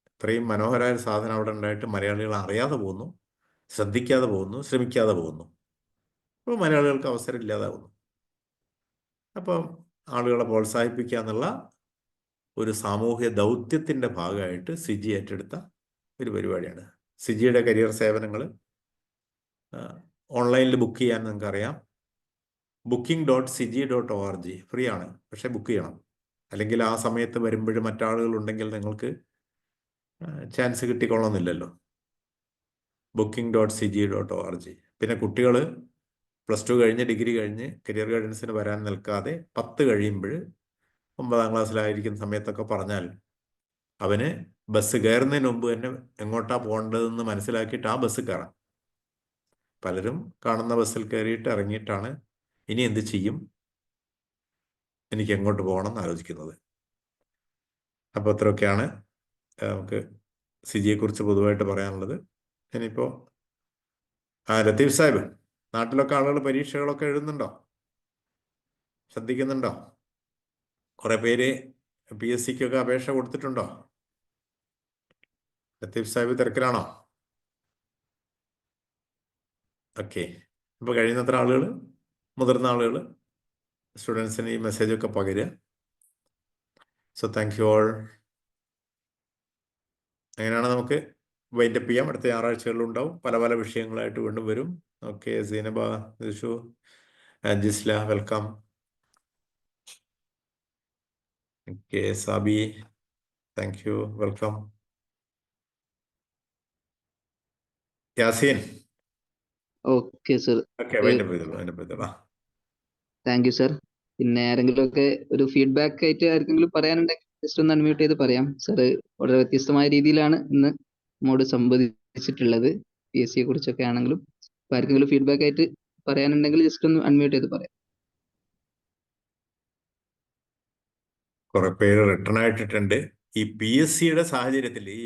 A: ഇത്രയും മനോഹരമായ സാധനം അവിടെ ഉണ്ടായിട്ട് മലയാളികൾ അറിയാതെ പോകുന്നു, ശ്രദ്ധിക്കാതെ പോകുന്നു, ശ്രമിക്കാതെ പോകുന്നു. അപ്പോൾ മലയാളികൾക്ക് അവസരം ഇല്ലാതാകുന്നു. അപ്പം ആളുകളെ പ്രോത്സാഹിപ്പിക്കുക എന്നുള്ള ഒരു സാമൂഹ്യ ദൗത്യത്തിൻ്റെ ഭാഗമായിട്ട് CG ഏറ്റെടുത്ത ഒരു പരിപാടിയാണ്. CGയുടെ കരിയർ സേവനങ്ങൾ ഓൺലൈനിൽ ബുക്ക് ചെയ്യാൻ നിങ്ങൾക്കറിയാം. booking.cg.org ഫ്രീ ആണ്, പക്ഷേ ബുക്ക് ചെയ്യണം. അല്ലെങ്കിൽ ആ സമയത്ത് വരുമ്പോൾ മറ്റാളുകളുണ്ടെങ്കിൽ നിങ്ങൾക്ക് ചാൻസ് കിട്ടിക്കൊള്ളണമെന്നില്ലല്ലോ. booking.cg.org. പിന്നെ കുട്ടികൾ +2 കഴിഞ്ഞ് ഡിഗ്രി കഴിഞ്ഞ് കരിയർ ഗൈഡൻസിന് വരാൻ നിൽക്കാതെ 10 കഴിയുമ്പോൾ 9ാം ക്ലാസ്സിലായിരിക്കുന്ന സമയത്തൊക്കെ പറഞ്ഞാൽ അവന് ബസ് കയറുന്നതിന് മുമ്പ് തന്നെ എങ്ങോട്ടാണ് പോകേണ്ടതെന്ന് മനസ്സിലാക്കിയിട്ട് ആ ബസ് കയറാം. പലരും കാണുന്ന ബസ്സിൽ കയറിയിട്ട് ഇറങ്ങിയിട്ടാണ് ഇനി എന്ത് ചെയ്യും, എനിക്ക് എങ്ങോട്ട് പോകണം എന്ന് ആലോചിക്കുന്നത്. അപ്പോൾ അത്രയൊക്കെയാണ് നമുക്ക് CGയെക്കുറിച്ച് പൊതുവായിട്ട് പറയാനുള്ളത്. ഇനിയിപ്പോൾ ലത്തീഫ് സാഹിബ്, നാട്ടിലൊക്കെ ആളുകൾ പരീക്ഷകളൊക്കെ എഴുതുന്നുണ്ടോ? ശ്രദ്ധിക്കുന്നുണ്ടോ? കുറേ പേര് PSCക്കൊക്കെ അപേക്ഷ കൊടുത്തിട്ടുണ്ടോ? ലത്തീഫ് സാഹിബ് തിരക്കിലാണോ? ഓക്കെ. ഇപ്പോൾ കഴിയുന്നത്ര ആളുകൾ, മുതിർന്ന ആളുകൾ, സ്റ്റുഡൻസിന് ഈ മെസ്സേജൊക്കെ പകരുക. So thank you all. അങ്ങനെയാണ് നമുക്ക് വൈൻഡപ്പ് ചെയ്യാം. അടുത്ത ഞായറാഴ്ചകളിലുണ്ടാവും, പല പല വിഷയങ്ങളായിട്ട് വീണ്ടും വരും. Okay. Zainaba, Dishu, Jisla, welcome. Okay. Sabi, thank you, welcome. Yaseen,
D: okay sir,
A: okay. Wind up ചെയ്തോളാം.
D: Thank you sir. പിന്നെ ആരെങ്കിലും ഒക്കെ ഒരു ഫീഡ്ബാക്ക് ആയിട്ട് ആർക്കെങ്കിലും പറയാനുണ്ടെങ്കിൽ ജസ്റ്റ് ഒന്ന് അൺമ്യൂട്ട് ചെയ്ത് പറയാം. സർ വളരെ വ്യത്യസ്തമായ രീതിയിലാണ് ഇന്ന് നമ്മോട് സംവദിച്ചിട്ടുള്ളത്, PSCയെ കുറിച്ചൊക്കെ ആണെങ്കിലും. അപ്പൊ ആർക്കെങ്കിലും ഫീഡ്ബാക്ക് ആയിട്ട് പറയാനുണ്ടെങ്കിൽ ജസ്റ്റ് ഒന്ന് അൺമ്യൂട്ട് ചെയ്ത് പറയാം.
A: കുറെ പേര് റിട്ടേൺ ആയിട്ടിട്ടുണ്ട്. ഈ PSCയുടെ സാഹചര്യത്തിൽ ഈ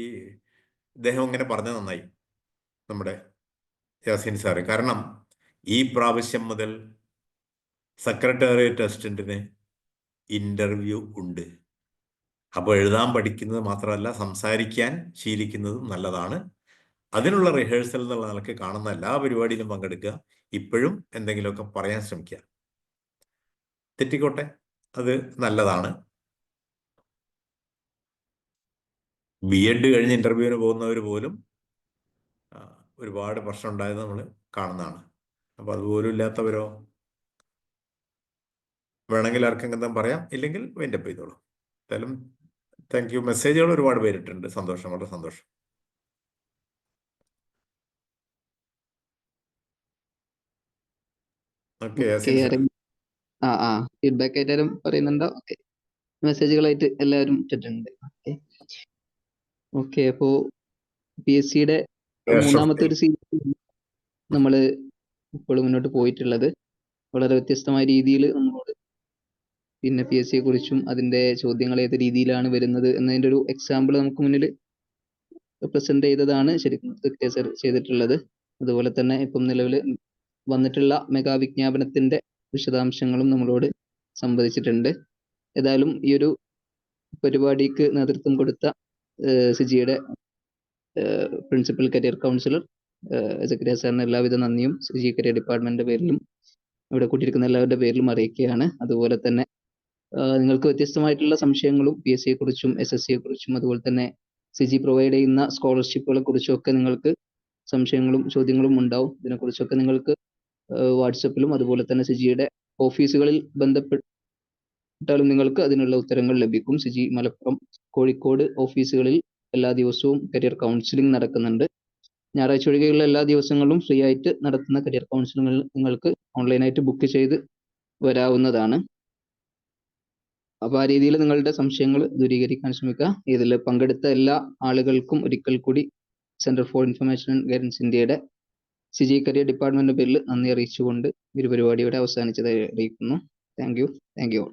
A: ഇദ്ദേഹം ഇങ്ങനെ പറഞ്ഞത് നന്നായി, നമ്മുടെ യാസീൻ സാറ്. കാരണം ഈ പ്രാവശ്യം മുതൽ സെക്രട്ടേറിയറ്റ് അസിസ്റ്റന്റിന് ഇന്റർവ്യൂ ഉണ്ട്. അപ്പോൾ എഴുതാൻ പഠിക്കുന്നത് മാത്രമല്ല, സംസാരിക്കാൻ ശീലിക്കുന്നതും നല്ലതാണ്. അതിനുള്ള റിഹേഴ്സൽ എന്നുള്ള നിലക്ക് കാണുന്ന എല്ലാ പരിപാടിയിലും പങ്കെടുക്കുക. ഇപ്പോഴും എന്തെങ്കിലുമൊക്കെ പറയാൻ ശ്രമിക്കുക. തെറ്റിക്കോട്ടെ, അത് നല്ലതാണ്. B.Ed കഴിഞ്ഞ് ഇന്റർവ്യൂവിന് പോകുന്നവർ പോലും ഒരുപാട് പ്രശ്നം ഉണ്ടായത് നമ്മൾ കാണുന്നതാണ്. അപ്പോൾ അതുപോലും ഇല്ലാത്തവരോ? വേണമെങ്കിൽ ആർക്കെങ്കിലും പറയാം, ഇല്ലെങ്കിൽ വൈൻഡപ്പ് ചെയ്തോളൂ. എന്തായാലും താങ്ക് യു. മെസ്സേജുകൾ ഒരുപാട് പേരിട്ടുണ്ട്. സന്തോഷം, വളരെ സന്തോഷം. ഓക്കെ,
D: ഓക്കെ, ഫീഡ്ബാക്ക് ആയിട്ട് ആരും പറയുന്നുണ്ടോ? ഓക്കെ, മെസ്സേജുകളായിട്ട് എല്ലാവരും ഇട്ടിട്ടുണ്ട്. ഓക്കെ, അപ്പോ PSCയുടെ മൂന്നാമത്തെ ഒരു സീരീസ് നമ്മൾ ഇപ്പോൾ മുന്നോട്ട് പോയിട്ടുള്ളത്. വളരെ വ്യത്യസ്തമായ രീതിയിൽ നമ്മളോട് പിന്നെ PSCയെ കുറിച്ചും അതിന്റെ ചോദ്യങ്ങൾ ഏത് രീതിയിലാണ് വരുന്നത് എന്നതിന്റെ ഒരു എക്സാമ്പിൾ നമുക്ക് മുന്നിൽ പ്രസന്റ് ചെയ്തതാണ് ശരിക്കും സർ ചെയ്തിട്ടുള്ളത്. അതുപോലെ തന്നെ ഇപ്പം നിലവിൽ വന്നിട്ടുള്ള മെഗാ വിജ്ഞാപനത്തിന്റെ വിശദാംശങ്ങളും നമ്മളോട് സംവദിച്ചിട്ടുണ്ട്. ഏതായാലും ഈ ഒരു പരിപാടിക്ക് നേതൃത്വം കൊടുത്ത സിജിയുടെ പ്രിൻസിപ്പൽ കരിയർ കൗൺസിലർ സക്രിയ സാറിന് എല്ലാവിധ നന്ദിയും സിജി കരിയർ ഡിപ്പാർട്ട്മെന്റിന്റെ പേരിലും ഇവിടെ കൂട്ടിയിരിക്കുന്ന എല്ലാവരുടെ പേരിലും അറിയിക്കുകയാണ്. അതുപോലെ തന്നെ നിങ്ങൾക്ക് വ്യത്യസ്തമായിട്ടുള്ള സംശയങ്ങളും PSCയെ കുറിച്ചും SSCയെ കുറിച്ചും അതുപോലെ തന്നെ സിജി പ്രൊവൈഡ് ചെയ്യുന്ന സ്കോളർഷിപ്പുകളെ കുറിച്ചും ഒക്കെ നിങ്ങൾക്ക് സംശയങ്ങളും ചോദ്യങ്ങളും ഉണ്ടാവും. ഇതിനെക്കുറിച്ചൊക്കെ നിങ്ങൾക്ക് വാട്സപ്പിലും അതുപോലെ തന്നെ സിജിയുടെ ഓഫീസുകളിൽ ബന്ധപ്പെട്ടാലും നിങ്ങൾക്ക് അതിനുള്ള ഉത്തരങ്ങൾ ലഭിക്കും. സിജി മലപ്പുറം, കോഴിക്കോട് ഓഫീസുകളിൽ എല്ലാ ദിവസവും കരിയർ കൗൺസിലിംഗ് നടക്കുന്നുണ്ട്. ഞായറാഴ്ച ഒഴികെയുള്ള എല്ലാ ദിവസങ്ങളിലും ഫ്രീ ആയിട്ട് നടത്തുന്ന കരിയർ കൗൺസിലിംഗിൽ നിങ്ങൾക്ക് ഓൺലൈനായിട്ട് ബുക്ക് ചെയ്ത് വരാവുന്നതാണ്. അപ്പൊ ആ രീതിയിൽ നിങ്ങളുടെ സംശയങ്ങൾ ദൂരീകരിക്കാൻ ശ്രമിക്കുക. ഇതിൽ പങ്കെടുത്ത എല്ലാ ആളുകൾക്കും ഒരിക്കൽ കൂടി centre for information and guidance ഇന്ത്യയുടെ സിജി കരിയർ ഡിപ്പാർട്ട്മെന്റിന്റെ പേരിൽ നന്ദി അറിയിച്ചുകൊണ്ട് ഈ ഒരു പരിപാടിയുടെ അവസാനിച്ചതായി അറിയിക്കുന്നു. Thank you.